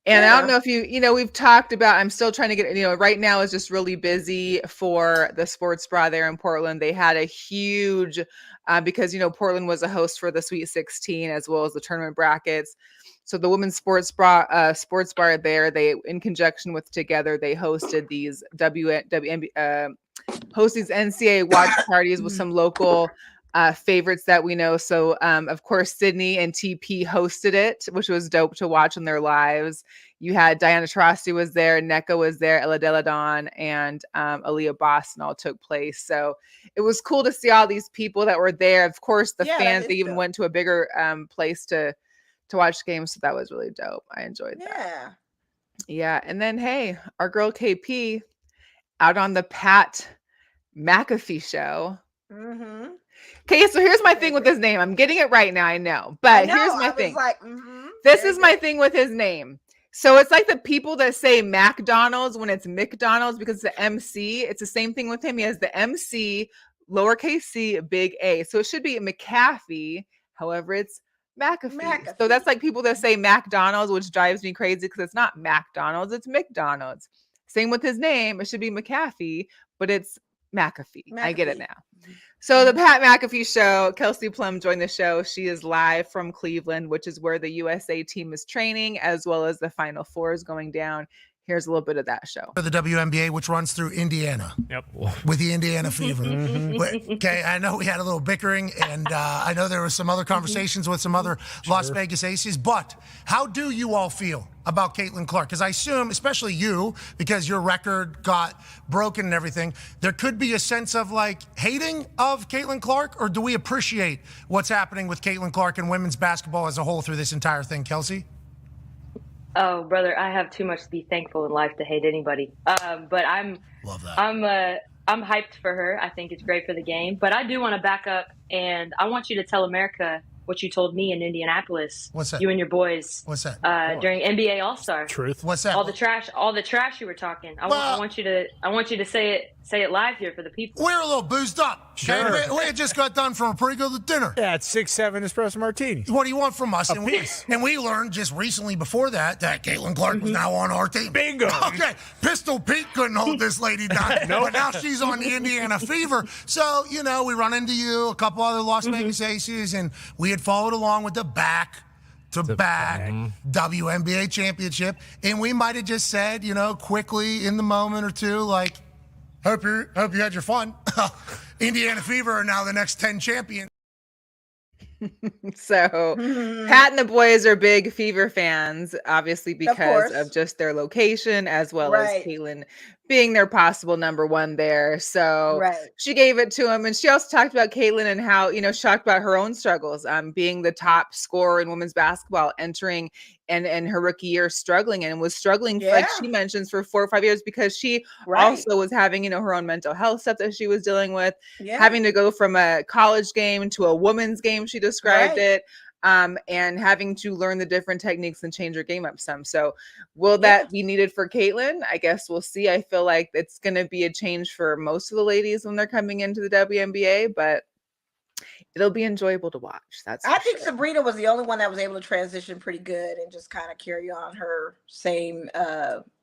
A: And I don't know if we've talked about, I'm still trying to get, right now is just really busy for the sports bra there in Portland. They had a huge, because, Portland was a host for the Sweet 16 as well as the tournament brackets. So the women's sports bar there, they, in conjunction with Together, they hosted these WNBA, host these NCAA watch parties with some local favorites that we know. So, of course, Sydney and TP hosted it, which was dope to watch on their lives. You had Diana Taurasi was there, NECA was there, Ella Deladon, and Aaliyah Boston all took place. So it was cool to see all these people that were there. Of course, the fans, they even went to a bigger place to watch games. So that was really dope. I enjoyed that. Yeah. And then, hey, our girl KP out on the Pat McAfee show.
B: Mm-hmm.
A: Okay, so here's my thing with his name. I'm getting it right now, I know. But here's my thing. This is my thing with his name. So it's like the people that say McDonald's when it's McDonald's because it's the MC. It's the same thing with him. He has the MC, lowercase c, big A. So it should be McAfee. However, it's McAfee. So that's like people that say McDonald's, which drives me crazy because it's not McDonald's, it's McDonald's. Same with his name. It should be McAfee, but it's McAfee. I get it now. So the Pat McAfee show, Kelsey Plum joined the show. She is live from Cleveland, which is where the USA team is training, as well as the Final Four is going down. Here's a little bit of that show.
E: For the WNBA, which runs through Indiana.
F: Yep.
E: With the Indiana Fever. Okay, I know we had a little bickering, and I know there was some other conversations with some other Las Vegas Aces, but how do you all feel about Caitlin Clark? Because I assume, especially you, because your record got broken and everything, there could be a sense of hating of Caitlin Clark, or do we appreciate what's happening with Caitlin Clark and women's basketball as a whole through this entire thing, Kelsey?
G: Oh, brother, I have too much to be thankful in life to hate anybody. But
E: Love that.
G: I'm hyped for her. I think it's great for the game. But I do want to back up, and I want you to tell America what you told me in Indianapolis.
E: What's that?
G: You and your boys.
E: What's that?
G: During NBA All-Star.
F: Truth.
E: What's that?
G: All the trash you were talking. I want you to say it live here for the people.
E: We're a little boozed up.
F: Sure.
E: We had just got done from a pretty good dinner.
F: Yeah, it's 6-7 espresso martinis.
E: What do you want from us? And
F: piece.
E: we learned just recently before that Caitlin Clark was now on our team.
F: Bingo.
E: Okay, Pistol Pete couldn't hold this lady down.
F: Nope.
E: But now she's on the Indiana Fever. So, we run into you, a couple other Las Vegas Aces, and we had followed along with the back-to-back WNBA championship. And we might have just said, quickly in the moment or two, like, hope you had your fun. Indiana Fever are now the next 10 champions.
A: So Pat and the boys are big Fever fans, obviously because of just their location, as well as Caitlin being their possible number one there. So she gave it to him. And she also talked about Caitlin and how, she talked about her own struggles, being the top scorer in women's basketball, entering and her rookie year struggling, and was struggling, like she mentions, for 4 or 5 years, because she also was having, her own mental health stuff that she was dealing with, having to go from a college game to a women's game, she described it, and having to learn the different techniques and change her game up some. So will that be needed for Caitlin? I guess we'll see. I feel like it's going to be a change for most of the ladies when they're coming into the WNBA, but it'll be enjoyable to watch. I
B: think Sabrina was the only one that was able to transition pretty good and just kind of carry on her same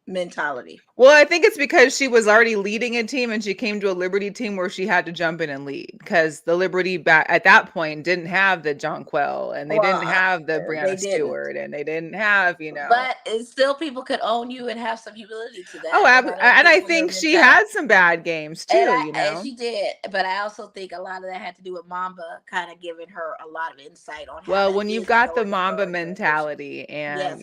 B: mentality.
A: Well, I think it's because she was already leading a team, and she came to a Liberty team where she had to jump in and lead, because the Liberty back at that point didn't have the Jonquel, and they didn't have the Brianna Stewart, and they didn't have,
B: But it's still, people could own you and have some humility to that.
A: Oh, and I think she had some bad games too,
B: and she did. But I also think a lot of that had to do with Mamba kind of giving her a lot of insight on.
A: Well, when you've got the Mamba mentality, and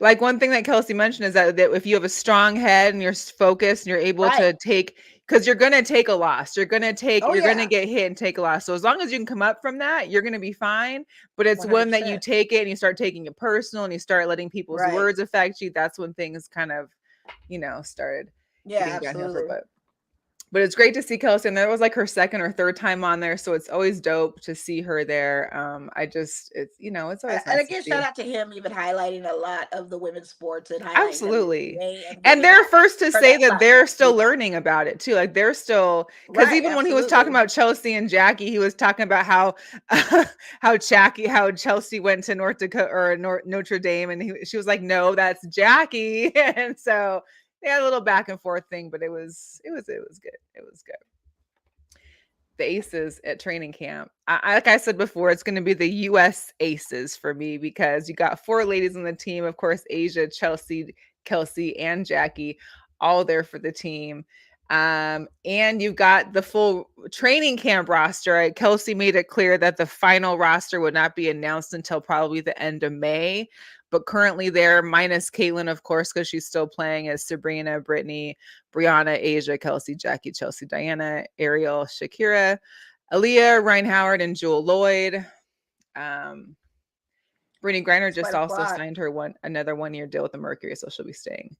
A: like one thing that Kelsey mentioned is that if you have a strong head and you're focused and you're able to take, because you're going to take a loss, you're going to get hit and take a loss. So as long as you can come up from that, you're going to be fine. But it's 100%. When that you take it and you start taking it personal and you start letting people's words affect you, that's when things kind of, started getting downhill for a bit. But it's great to see Kelsey, and that was like her second or third time on there, so it's always dope to see her there. It's always nice.
B: And again, shout out to him, even highlighting a lot of the women's sports and
A: absolutely. And they're first to say that they're still learning about it too. Like they're still, because even when he was talking about Chelsea and Jackie, he was talking about how Chelsea went to North Dakota or Notre Dame, and she was like, "No, that's Jackie," and so. They had a little back and forth thing, but it was good. It was good. The Aces at training camp. Like I said before, it's going to be the U.S. Aces for me, because you got 4 ladies on the team. Of course, Asia, Chelsea, Kelsey, and Jackie, all there for the team. And you've got the full training camp roster. Kelsey made it clear that the final roster would not be announced until probably the end of May. But currently they're minus Caitlin, of course, because she's still playing, as Sabrina, Brittany, Brianna, Asia, Kelsey, Jackie, Chelsea, Diana, Ariel, Shakira, Aaliyah, Ryan Howard, and Jewel Lloyd. Brittany Griner just also signed her another 1-year deal with the Mercury, so she'll be staying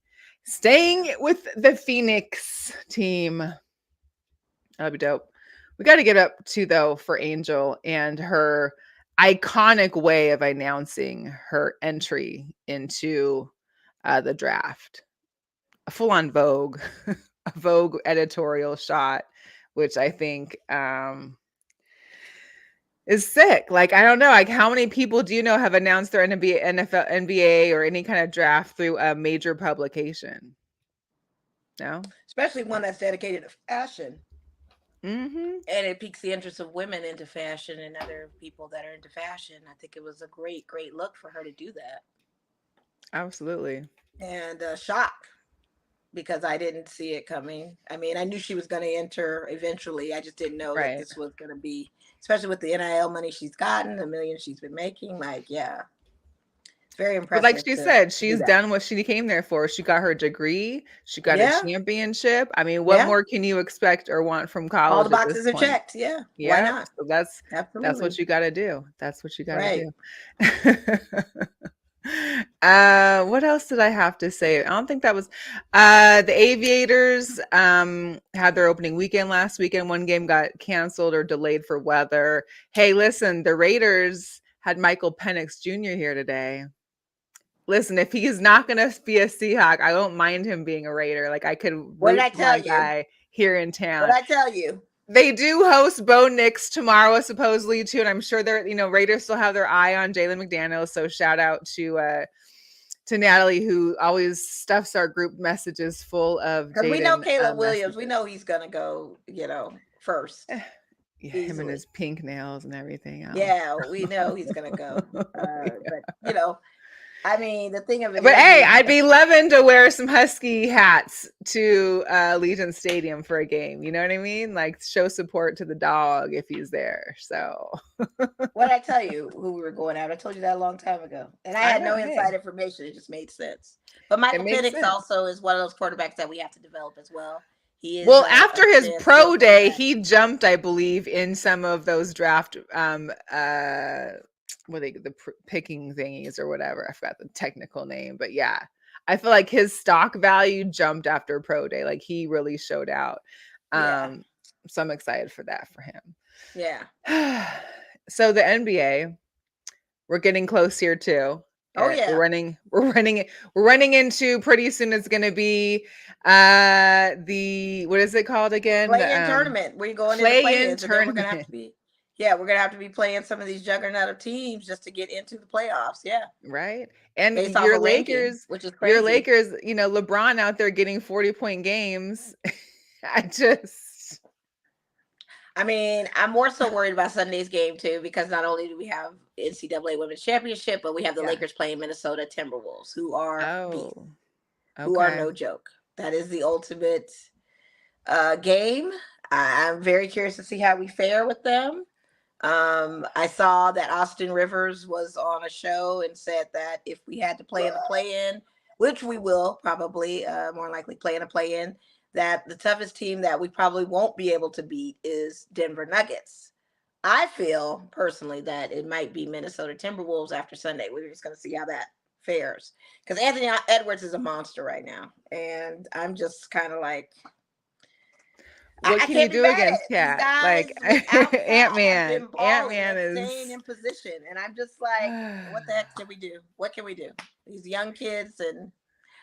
A: with the Phoenix team. That'll be dope. We got to get up to, though, for Angel and her iconic way of announcing her entry into the draft. A full-on Vogue, a Vogue editorial shot, which I think is sick. Like, I don't know, like how many people do you know have announced their NBA or any kind of draft through a major publication? No?
B: Especially one that's dedicated to fashion.
A: Mm-hmm.
B: And it piques the interest of women into fashion and other people that are into fashion. I think it was a great look for her to do that.
A: Absolutely.
B: And shock, because I didn't see it coming. I mean, I knew she was going to enter eventually. I just didn't know that this was going to be, especially with the NIL money she's gotten, the millions she's been making. Like, yeah. Very impressive.
A: But like she said, she's done what she came there for. She got her degree. She got a championship. I mean, what more can you expect or want from college?
B: All the boxes are checked. Yeah. Why not?
A: So that's what you got to do. That's what you got to do. What else did I have to say? I don't think that was the Aviators had their opening weekend last weekend. One game got canceled or delayed for weather. Hey, listen, the Raiders had Michael Penix Jr. here today. Listen, if he's not gonna be a Seahawk, I don't mind him being a Raider. Like I could
B: What did
A: root
B: I
A: for
B: tell
A: my
B: you?
A: guy here in town.
B: What did I tell you?
A: They do host Bo Nix tomorrow, supposedly too, and I'm sure they're Raiders still have their eye on Jalen McDaniels. So shout out to Natalie, who always stuffs our group messages full of
B: Because we know
A: Jaden
B: Caleb Williams. We
A: messages.
B: know he's gonna go, first.
A: Yeah, him and
B: Easily.
A: his pink nails and everything else.
B: Yeah, we know he's gonna go. But I mean, the thing of it
A: But
B: is,
A: hey, I'd be loving to wear some Husky hats to Legion Stadium for a game. You know what I mean? Like show support to the dog if he's there. So
B: what I tell you, who we were going out. I told you that a long time ago, and I had no inside information. It just made sense. But Michael Penix also is one of those quarterbacks that we have to develop as well. He is
A: after his pro day, he jumped, I believe, in some of those draft the picking thingies or whatever. I forgot the technical name, but yeah, I feel like his stock value jumped after pro day. Like he really showed out. So I'm excited for that for him.
B: Yeah.
A: So the NBA, we're getting close here too.
B: Oh yeah.
A: We're running into pretty soon. It's going to be the what is it called again?
B: Play-in tournament. We're going into play-in tournament. We're gonna have to be playing some of these juggernaut of teams just to get into the playoffs. Yeah.
A: Right. And
B: based
A: your Lakers,
B: ranking, which is crazy.
A: Your Lakers, LeBron out there getting 40-point games.
B: I mean, I'm more so worried about Sunday's game too, because not only do we have NCAA Women's Championship, but we have the Lakers playing Minnesota Timberwolves, who are who are no joke. That is the ultimate game. I'm very curious to see how we fare with them. I saw that Austin Rivers was on a show and said that if we had to play in a play-in, which we will probably more likely play in a play-in, that the toughest team that we probably won't be able to beat is Denver Nuggets. I feel personally that it might be Minnesota Timberwolves after Sunday. We're just going to see how that fares, because Anthony Edwards is a monster right now, and I'm just kind of like,
A: what can you do against Cat? Like Ant-Man. Ant-Man is
B: staying in position, and I'm just like, what the heck can we do? What can we do? These young kids, and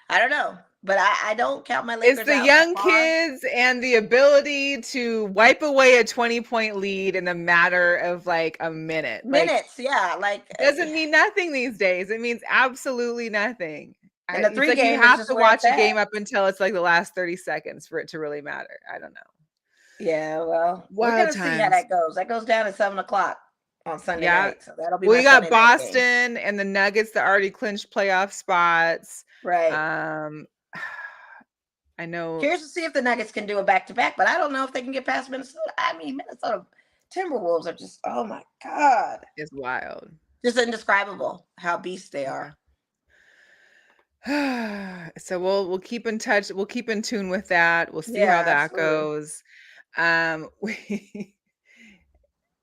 B: I don't know, but I don't count my Lakers.
A: It's the young kids and the ability to wipe away a 20-point lead in a matter of like a minute.
B: Yeah, like
A: doesn't mean nothing these days. It means absolutely nothing.
B: And the three games,
A: you have to watch a game up until it's like the last 30 seconds for it to really matter. I don't know.
B: Yeah, well, we're gonna see how that goes. That goes down at 7:00 on Sunday night. So that'll be.
A: Well, you got Boston and the Nuggets that already clinched playoff spots.
B: Right.
A: I know.
B: Curious to see if the Nuggets can do a back-to-back, but I don't know if they can get past Minnesota. I mean, Minnesota Timberwolves are just, oh my God,
A: it's wild,
B: just indescribable how beasts they are.
A: So we'll keep in touch. We'll keep in tune with that. We'll see how that goes.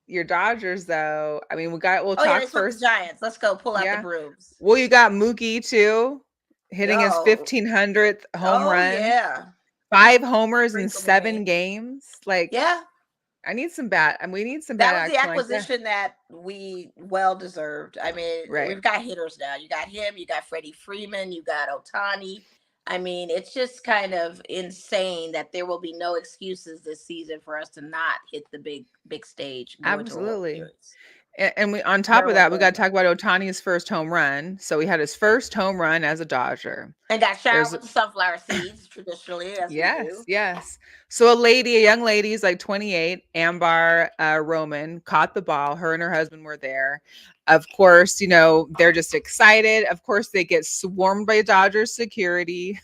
A: Your Dodgers, though. I mean, we'll talk first.
B: The Giants. Let's go pull out the brooms.
A: Well, you got Mookie too, hitting his 1500th home run.
B: Yeah,
A: 5 homers in 7 games. Like,
B: yeah,
A: I need some bat. And we need some bat.
B: That was the acquisition that we well deserved. I mean, we've got hitters now. You got him. You got Freddie Freeman. You got Ohtani. I mean, it's just kind of insane that there will be no excuses this season for us to not hit the big stage.
A: Absolutely. And we, on top of that, we got to talk about Ohtani's first home run. So he had his first home run as a Dodger.
B: And got showered with the sunflower seeds traditionally.
A: Yes. So a young lady is like 28, Ambar Roman, caught the ball. Her and her husband were there. Of course, they're just excited. Of course, they get swarmed by Dodgers security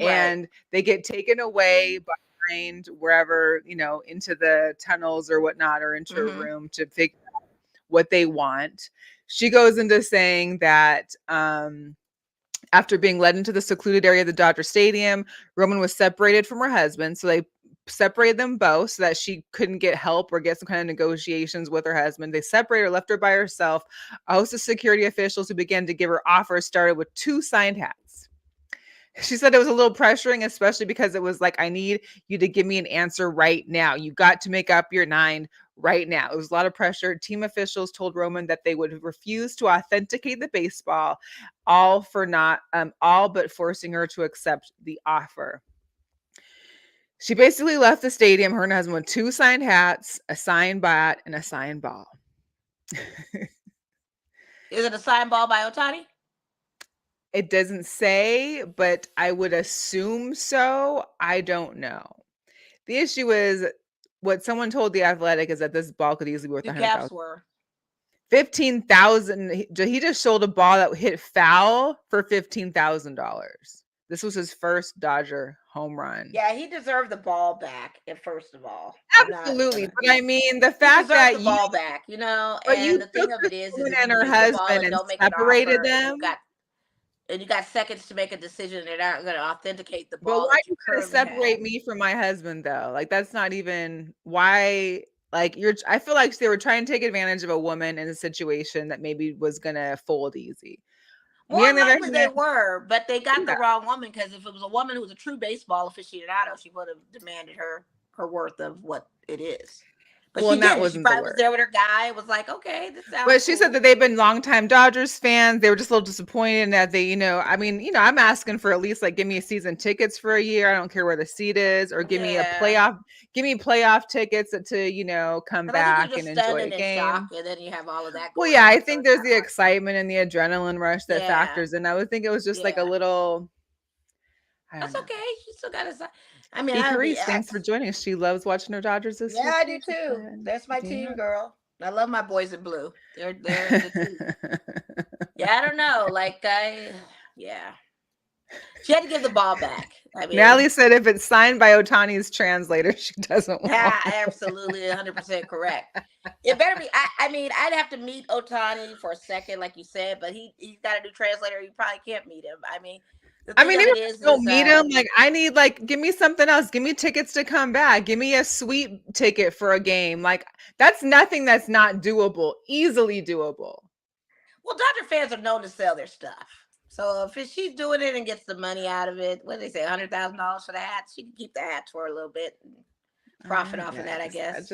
A: and they get taken away behind wherever, into the tunnels or whatnot, or into a room to figure out what they want. She goes into saying that after being led into the secluded area of the Dodger Stadium, Roman was separated from her husband. So they separated them both so that she couldn't get help or get some kind of negotiations with her husband. They separated her, left her by herself. A host of security officials who began to give her offers started with 2 signed hats. She said it was a little pressuring, especially because it was like, I need you to give me an answer right now. You got to make up your mind right now. It was a lot of pressure. Team officials told Roman that they would refuse to authenticate the baseball, all but forcing her to accept the offer. She basically left the stadium, her and her husband, with 2 signed hats, a signed bat, and a signed ball.
B: Is it a signed ball by Ohtani?
A: It doesn't say, but I would assume so. I don't know. The issue is what someone told The Athletic is that this ball could easily be worth
B: 100,000.
A: 15,000. He just sold a ball that hit foul for $15,000. This was his first Dodger home run.
B: Yeah, he deserved the ball back. First of all,
A: absolutely. But I mean, the fact that
B: the ball back, you know,
A: but
B: and the thing of it is
A: and her husband and separated them.
B: And you got seconds to make a decision. They're not going to authenticate the
A: But
B: ball.
A: why you trying to separate me from my husband, though? Like, that's not even why. Like, I feel like they were trying to take advantage of a woman in a situation that maybe was going to fold easy.
B: More likely they were, but they got the wrong woman, because if it was a woman who was a true baseball aficionado, she would have demanded her worth of what it is. But
A: well,
B: she
A: that
B: did.
A: wasn't
B: She probably was there with her guy. It was like, okay, this sounds
A: But she
B: cool.
A: said that they've been longtime Dodgers fans. They were just a little disappointed that they, I mean, I'm asking for at least like give me season tickets for a year. I don't care where the seat is, or give me playoff tickets to come back and enjoy a game.
B: Shock, and then you have all of that.
A: Well, yeah, I think there's the excitement and the adrenaline rush that factors in. I would think it was just like a little.
B: That's okay. She still got to. I mean,
A: thanks for joining us. She loves watching her Dodgers this week.
B: Yeah, I do too. That's my team, girl. I love my boys in blue. They're the team. Yeah, I don't know. She had to give the ball back. I mean,
A: Natalie said if it's signed by Ohtani's translator, she doesn't want it.
B: Absolutely, 100% correct. It better be. I mean, I'd have to meet Ohtani for a second, like you said, but he's got a new translator. You probably can't meet him. I mean,
A: if you don't meet him, like I need give me something else. Give me tickets to come back. Give me a sweet ticket for a game. Like that's nothing that's not doable. Easily doable.
B: Well, Dodger fans are known to sell their stuff. So if she's doing it and gets the money out of it, what do they say, $100,000 for the hats? She can keep the hats for a little bit and profit off of that, I guess.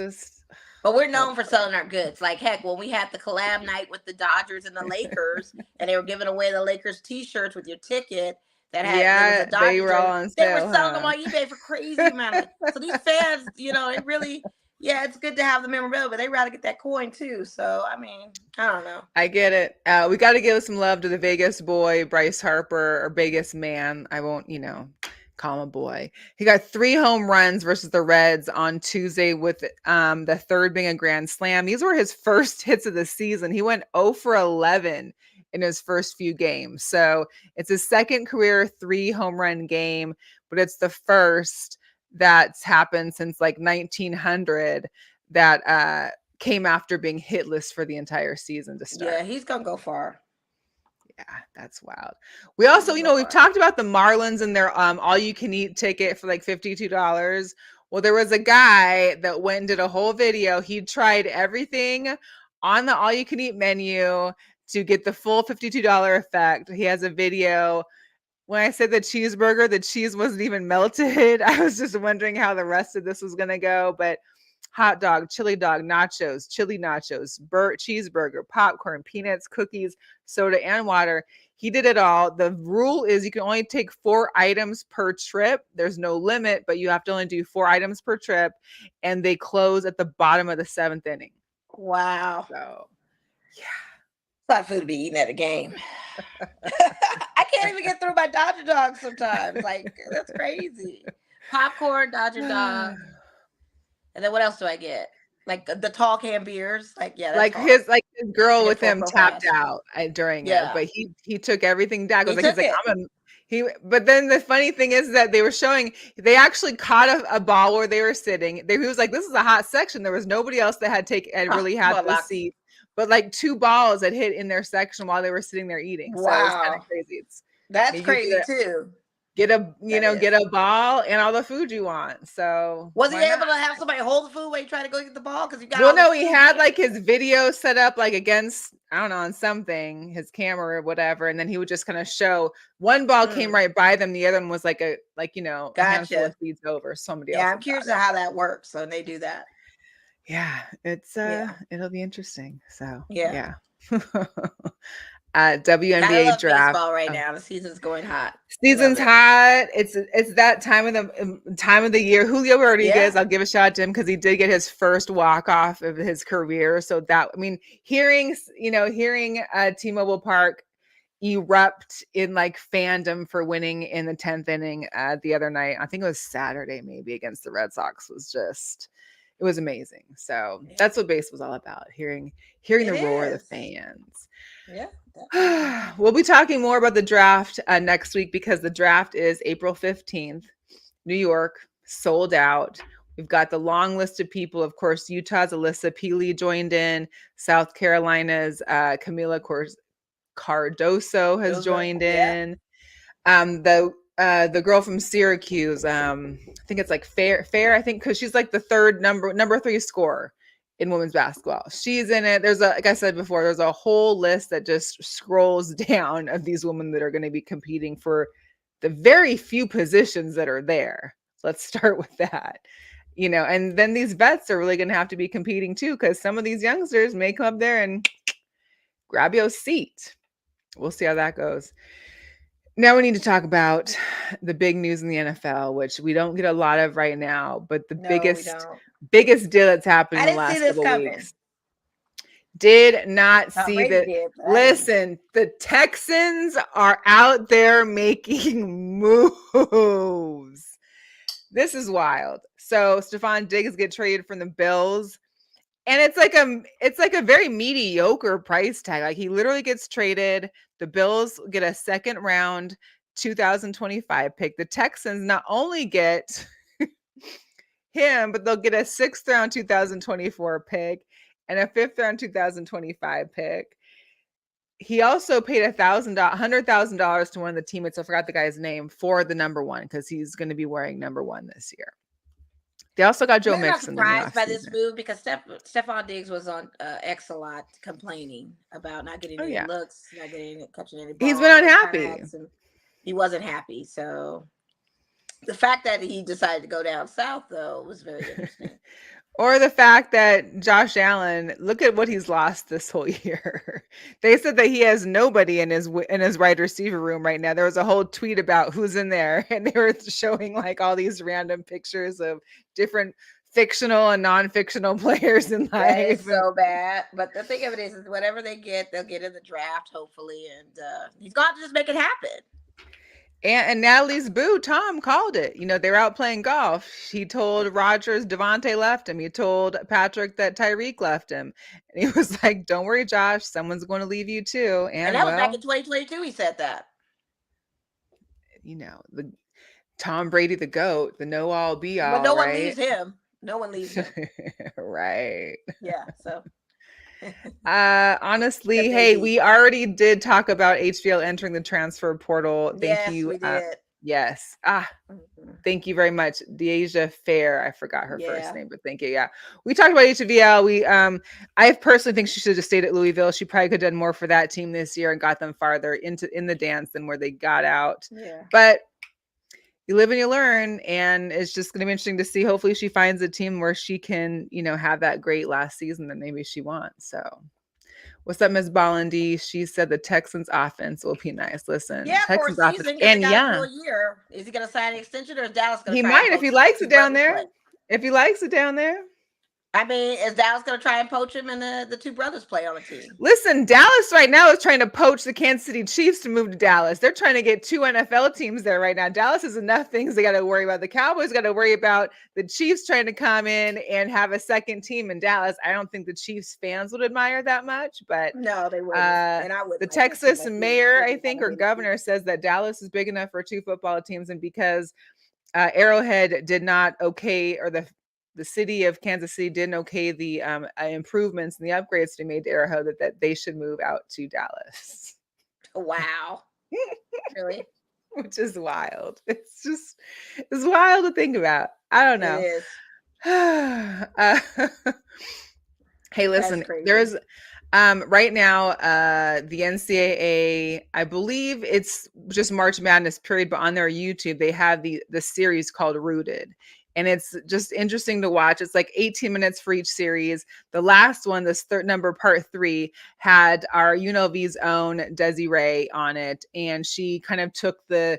B: But we're known for selling our goods. Like, heck, when we had the collab night with the Dodgers and the Lakers, and they were giving away the Lakers T-shirts with your ticket, that had
A: they were all on sale.
B: They were selling them on eBay for crazy amount. So these fans, it really, it's good to have the memorabilia, but they rather get that coin too. So I mean, I don't know.
A: I get it. We got to give some love to the Vegas boy, Bryce Harper, or Vegas man. I won't, call him a boy. He got 3 home runs versus the Reds on Tuesday, with the third being a grand slam. These were his first hits of the season. He went 0 for 11. In his first few games. So it's his second career 3 home run game, but it's the first that's happened since 1900 that came after being hitless for the entire season to start.
B: Yeah, he's going to go far.
A: Yeah, that's wild. We also, we've talked about the Marlins and their all you can eat ticket for $52. Well, there was a guy that went and did a whole video. He tried everything on the all you can eat menu to get the full $52 effect. He has a video. When I said the cheeseburger, the cheese wasn't even melted. I was just wondering how the rest of this was going to go. But hot dog, chili dog, nachos, chili nachos, cheeseburger, popcorn, peanuts, cookies, soda, and water. He did it all. The rule is you can only take 4 items per trip. There's no limit, but you have to only do 4 items per trip. And they close at the bottom of the 7th inning.
B: Wow.
A: So, yeah.
B: Not food to be eating at a game. I can't even get through my Dodger dog sometimes. That's crazy. Popcorn, Dodger dog. And then what else do I get? The tall can beers.
A: His girl with him tapped out during it, but he took everything down. But then the funny thing is that they were showing, they actually caught a ball where they were sitting. He was like, this is a hot section. There was nobody else that had really had the seat. But 2 balls had hit in their section while they were sitting there eating.
B: Wow.
A: So it was kind of crazy.
B: That's crazy too.
A: get a ball and all the food you want. So
B: Was he
A: why
B: able
A: not?
B: to have somebody hold the food when he tried to go get the ball? Because you got
A: Well,
B: all
A: no,
B: this
A: he
B: food
A: had
B: there.
A: like his video set up like against, I don't know, on something, his camera or whatever, and then he would just kind of show one ball came right by them, the other one was like a handful
B: Gotcha.
A: of feet over. Somebody
B: Yeah,
A: else
B: I'm
A: had
B: curious
A: got it.
B: how that works when they do that.
A: Yeah, it's
B: Yeah.
A: it'll be interesting. So
B: Yeah.
A: Gotta
B: WNBA
A: love
B: draft. Baseball right
A: oh,
B: now. The season's going hot.
A: season's hot. It's that time of the year. Julio Rodriguez,
B: Yeah.
A: I'll give a shout out to him because he did get his first walk-off of his career. So that, I mean, hearing T-Mobile Park erupt in like fandom for winning in the 10th inning the other night, I think it was Saturday maybe, against the Red Sox, it was amazing. So that's what baseball's all about, hearing the roar of the fans.
B: Yeah.
A: We'll be talking more about the draft next week, because the draft is April 15th, New York, sold out. We've got the long list of people. Of course, Utah's Alissa Peely joined in. South Carolina's Kamilla Cardoso has joined in. The girl from Syracuse, I think it's like Fair, I think, because she's like the third number 3 scorer in women's basketball. She's in it. Like I said before, there's a whole list that just scrolls down of these women that are going to be competing for the very few positions that are there. Let's start with that. And then these vets are really going to have to be competing too, because some of these youngsters may come up there and grab your seat. We'll see how that goes. Now we need to talk about the big news in the NFL, which we don't get a lot of right now, but the biggest deal that's happened in the last couple weeks. Did not see that. Listen, the Texans are out there making moves. This is wild. So Stephon Diggs get traded from the Bills. And it's like a very mediocre price tag. Like, he literally gets traded. The Bills get a second round 2025 pick. The Texans not only get him, but they'll get a 6th round 2024 pick and a 5th round 2025 pick. He also paid $100,000 to one of the teammates, I forgot the guy's name, for the number 1, because he's going to be wearing number 1 this year. They also got Joe Mixon.
B: I'm surprised by this move, because Stephon Diggs was on X a lot, complaining about not getting any looks, not catching any balls.
A: He's been unhappy.
B: He wasn't happy. So the fact that he decided to go down south, though, was very interesting.
A: Or the fact that Josh Allen, look at what he's lost this whole year. They said that he has nobody in his wide receiver room right now. There was a whole tweet about who's in there, and they were showing like all these random pictures of different fictional and non-fictional players in life.
B: That is so bad. But the thing of it is whatever they get, they'll get in the draft, hopefully, and he's got to just make it happen.
A: And Natalie's boo, Tom, called it. They were out playing golf. He told Rodgers Devontae left him. He told Patrick that Tyreek left him. And he was like, don't worry, Josh. Someone's going to leave you too.
B: And that was back in 2022 he said that.
A: The Tom Brady, the GOAT, the know-all, be-all,
B: but no one
A: right?
B: leaves him. No one leaves him.
A: Right.
B: Yeah, so...
A: honestly, hey, we already did talk about HVL entering the transfer portal. Thank you.
B: We did.
A: Yes. Thank you very much. Deasia Fair. I forgot her first name, but thank you. Yeah. We talked about HVL. I personally think she should have just stayed at Louisville. She probably could have done more for that team this year and got them farther in the dance than where they got out.
B: Yeah.
A: But you live and you learn, and it's just going to be interesting to see. Hopefully she finds a team where she can, have that great last season that maybe she wants. So what's up, Ms. Bollandy? She said the Texans offense will be nice. Listen,
B: Texans offense, and year. Is he going to sign an extension, or is Dallas going to?
A: He might if he likes it down there. If he likes it down there.
B: I mean, is Dallas going to try and poach him, and the two brothers play on the team?
A: Listen, Dallas right now is trying to poach the Kansas City Chiefs to move to Dallas. They're trying to get 2 NFL teams there right now. Dallas has enough things they got to worry about. The Cowboys got to worry about the Chiefs trying to come in and have a second team in Dallas. I don't think the Chiefs fans would admire that much, but
B: no, they wouldn't. And I would.
A: The Texas mayor, I think, or governor says that Dallas is big enough for 2 football teams, and because Arrowhead did not okay, or the city of Kansas City didn't okay the improvements and the upgrades they made to Arrowhead, that they should move out to Dallas.
B: Wow. Really?
A: which is wild. It's wild to think about. I don't
B: It
A: know.
B: is.
A: Hey,
B: That's
A: listen,
B: crazy.
A: there's right now the NCAA, I believe it's just March Madness period, but on their YouTube they have the series called Rooted. And it's just interesting to watch. It's like 18 minutes for each series. The last one, this third number, part 3, had our UNLV's own Desiree on it, and she kind of took the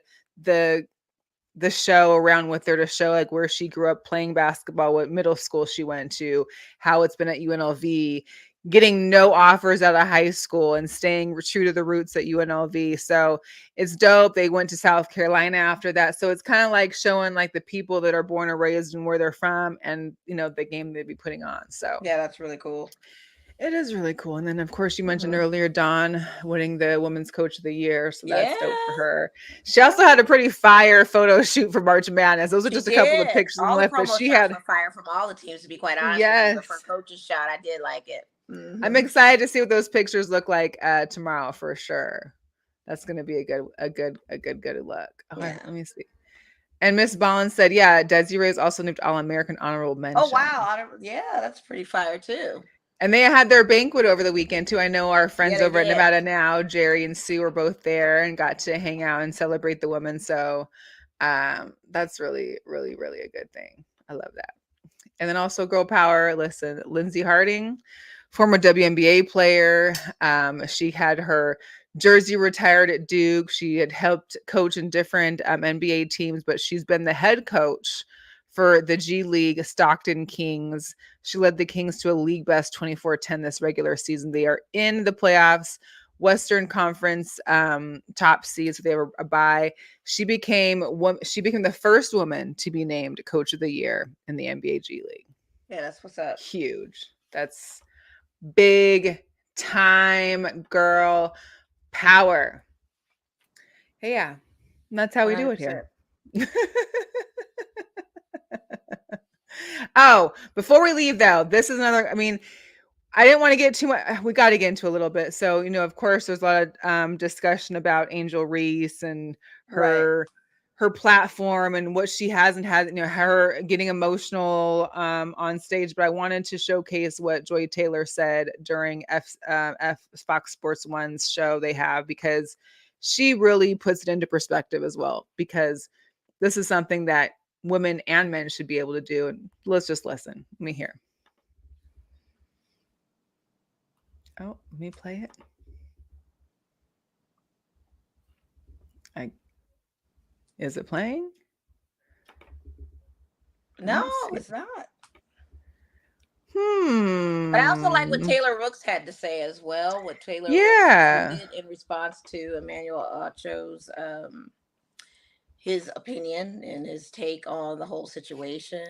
A: show around with her to show like where she grew up playing basketball, what middle school she went to, how it's been at UNLV, getting no offers out of high school and staying true to the roots at UNLV. So it's dope. They went to South Carolina after that. So it's kind of like showing like the people that are born and raised and where they're from and, you know, the game they'd be putting on. So
B: Yeah, that's really cool.
A: it is really cool. And then, of course, you mentioned earlier Dawn winning the Women's Coach of the Year. So that's dope for her. She also had a pretty fire photo shoot for March Madness. Those are just a couple of pictures
B: all the
A: left, but
B: promo
A: she
B: shots
A: had
B: were fire from all the teams, to be quite honest.
A: Yes.
B: With you. For coach's shot, I did like it.
A: I'm excited to see what those pictures look like tomorrow for sure. That's going to be a good look. Okay,
B: Yeah.
A: let me see. And Miss Ballin said, yeah, Desiree is also named All-American Honorable Mention.
B: Oh, wow. Yeah, that's pretty fire, too.
A: And they had their banquet over the weekend, too. I know our friends
B: Yeah,
A: over at
B: did.
A: Nevada Now, Jerry and Sue, were both there and got to hang out and celebrate the women. So that's really, really, really a good thing. I love that. And then also girl power. Listen, Lindsey Harding, former WNBA player. She had her jersey retired at Duke. She had helped coach in different NBA teams, but she's been the head coach for the G League Stockton Kings. She led the Kings to a league best 24-10 this regular season. They are in the playoffs, Western Conference top seed, so they have a bye. She became the first woman to be named Coach of the Year in the NBA G League.
B: Yeah, that's what's up.
A: Huge. That's big time girl power. Hey, yeah, that's how we do it here. Oh, before we leave though, this is another, I mean, I didn't want to get too much. We got to get into a little bit. So, you know, of course, there's a lot of discussion about Angel Reese and her platform and what she has and hasn't, you know, her getting emotional on stage. But I wanted to showcase what Joy Taylor said during Fox Sports 1's show they have, because she really puts it into perspective as well, because this is something that women and men should be able to do. And let's just listen. Let me hear. Oh, let me play it. Is it playing?
B: No, it's not.
A: But
B: I also like what Taylor Rooks had to say as well. What Taylor Rooks did in response to Emmanuel Acho's his opinion and his take on the whole situation.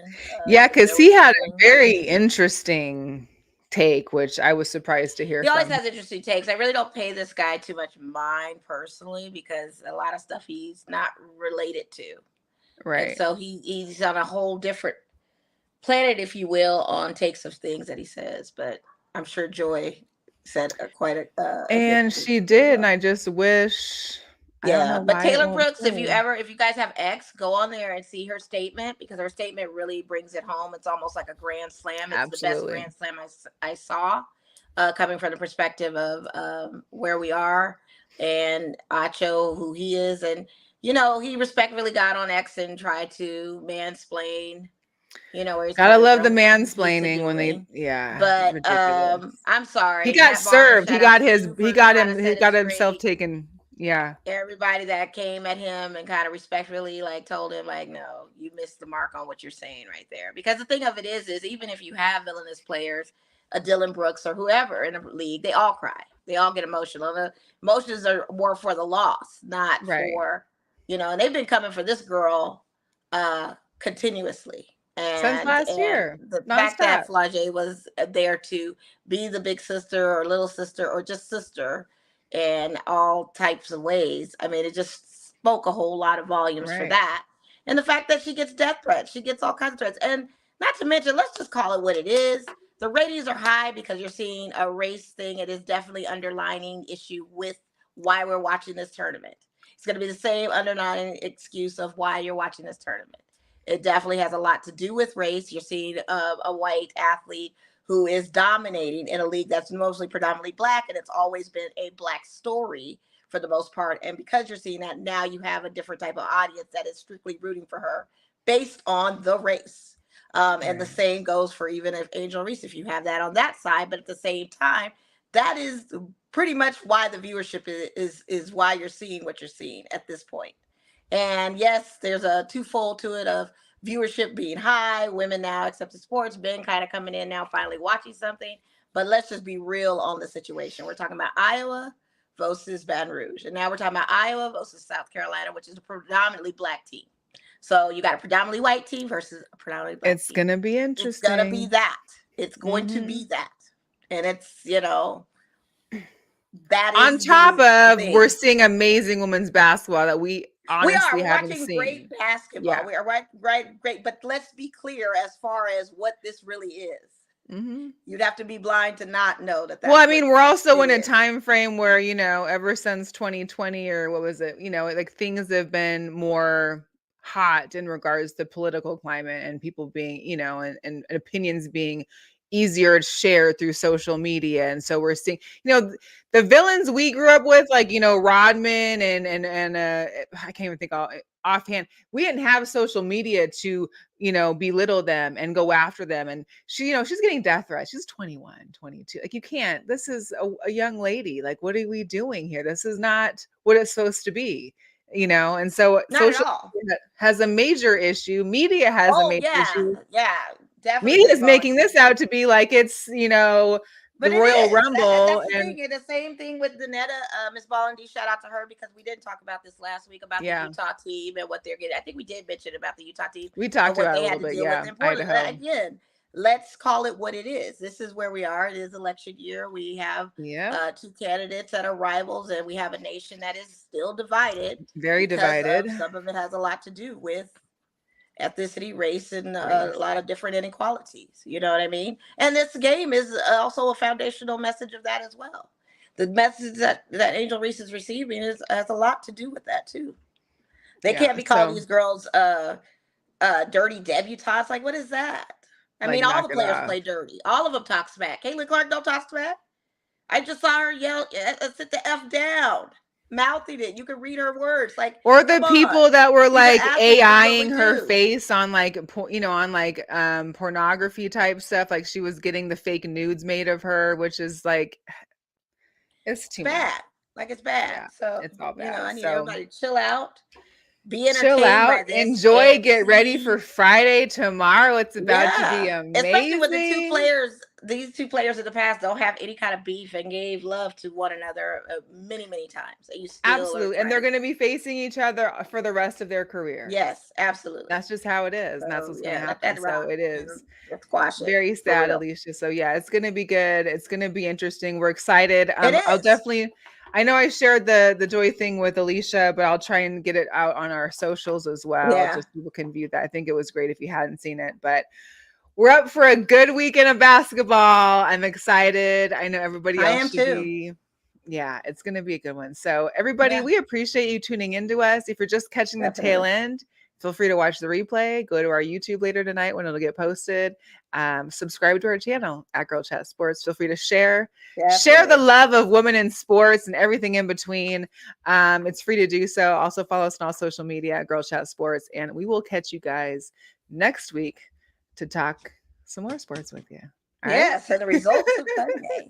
A: Yeah, because he had a very interesting take, which I was surprised to hear.
B: He always has interesting takes. I really don't pay this guy too much mind personally, because a lot of stuff he's not related to.
A: Right.
B: And so he's on a whole different planet, if you will, on takes of things that he says. But I'm sure Joy said quite a
A: and she did, and I just wish.
B: Yeah, but Taylor Brooks, if you guys have X, go on there and see her statement, because her statement really brings it home. It's almost like a grand slam. It's the best grand slam I saw, coming from the perspective of where we are and Acho, who he is. And, you know, he respectfully got on X and tried to mansplain, you know, where he's
A: gotta love the mansplaining when they,
B: but
A: ridiculous.
B: I'm sorry.
A: He got served. He got himself taken. Yeah.
B: Everybody that came at him and kind of respectfully like told him like, no, you missed the mark on what you're saying right there. Because the thing of it is even if you have villainous players, a Dylan Brooks or whoever in the league, they all cry. They all get emotional. The emotions are more for the loss, not for, you know, and they've been coming for this girl continuously. And
A: since last year.
B: The fact that Flage was there to be the big sister or little sister or just sister in all types of ways. I mean, it just spoke a whole lot of volumes for that. And the fact that she gets death threats, she gets all kinds of threats. And not to mention, let's just call it what it is. The ratings are high because you're seeing a race thing. It is definitely underlining issue with why we're watching this tournament. It's going to be the same underlying excuse of why you're watching this tournament. It definitely has a lot to do with race. You're seeing a white athlete who is dominating in a league that's mostly predominantly Black, and it's always been a Black story for the most part. And because you're seeing that, now you have a different type of audience that is strictly rooting for her based on the race. And the same goes for even if Angel Reese, if you have that on that side, but at the same time, that is pretty much why the viewership is why you're seeing what you're seeing at this point. And yes, there's a twofold to it of viewership being high, women now accepting sports, men kind of coming in now, finally watching something. But let's just be real on the situation. We're talking about Iowa versus Baton Rouge. And now we're talking about Iowa versus South Carolina, which is a predominantly Black team. So you got a predominantly white team versus a predominantly Black team.
A: It's going to be interesting.
B: It's going to be that. It's going to be that. And it's, that is
A: on top of
B: thing.
A: We're seeing amazing women's basketball that we honestly haven't
B: watching
A: seen.
B: Great basketball.
A: Yeah.
B: We are great. But let's be clear as far as what this really is.
A: Mm-hmm.
B: You'd have to be blind to not know that.
A: Well, I mean, we're also in a time frame where, ever since 2020 or what was it, like things have been more hot in regards to political climate and people being, and opinions being easier to share through social media. And so we're seeing, the villains we grew up with, like, Rodman and I can't even think offhand. We didn't have social media to, belittle them and go after them. And she, she's getting death threats. She's 21, 22. Like, you can't, this is a young lady. Like, what are we doing here? This is not what it's supposed to be, and so
B: not
A: social
B: media
A: has a major issue. Media has a major issue.
B: Yeah, definitely.
A: Media is making this out to be like it's,
B: But
A: the Royal Rumble.
B: That's the thing. And the same thing with Danetta, Miss Bollendy. Shout out to her because we didn't talk about this last week about the Utah team and what they're getting. I think we did mention about the Utah team.
A: We talked about it a little bit. Yeah,
B: again, let's call it what it is. This is where we are. It is election year. We have two candidates that are rivals, and we have a nation that is still divided.
A: Very divided.
B: Some of it has a lot to do with ethnicity, race, and a lot of different inequalities. You know what I mean? And this game is also a foundational message of that as well. The message that Angel Reese is receiving has a lot to do with that too. They can't be calling these girls dirty debutantes. Like, what is that? I mean, all the players play dirty. All of them talk smack. Caitlin Clark don't talk smack. I just saw her yell, sit the F down. Mouthing it. You can read her words. Like,
A: or the people that were like AIing her face on like, on like pornography type stuff. Like, she was getting the fake nudes made of her, which is like, it's too
B: bad.
A: much.
B: Like, it's bad.
A: Yeah,
B: so
A: it's all bad.
B: I need everybody to chill out. Be entertained.
A: Chill out, enjoy, get ready for Friday tomorrow. It's about to be amazing.
B: Especially with the two players. These two players in the past don't have any kind of beef and gave love to one another many, many times.
A: Absolutely. And they're going to be facing each other for the rest of their career.
B: Yes, absolutely.
A: That's just how it is. And that's what's going to happen. So it is
B: very
A: sad, Alicia. So yeah, it's going to be good. It's going to be interesting. We're excited. I'll definitely, I know I shared the Joy thing with Alicia, but I'll try and get it out on our socials as well. Just people can view that. I think it was great if you hadn't seen it, but we're up for a good weekend of basketball. I'm excited. I know everybody else should be. Yeah, it's going to be a good one. So everybody, we appreciate you tuning into us. If you're just catching the tail end, feel free to watch the replay. Go to our YouTube later tonight when it'll get posted. Subscribe to our channel at Girl Chat Sports. Feel free to share the love of women in sports and everything in between. It's free to do so. Also follow us on all social media at Girl Chat Sports, and we will catch you guys next week to talk some more sports with you.
B: Yes, and the results of Sunday.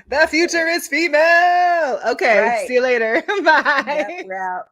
A: The future is female. Okay, see you later. Bye.
B: Yep, we're out.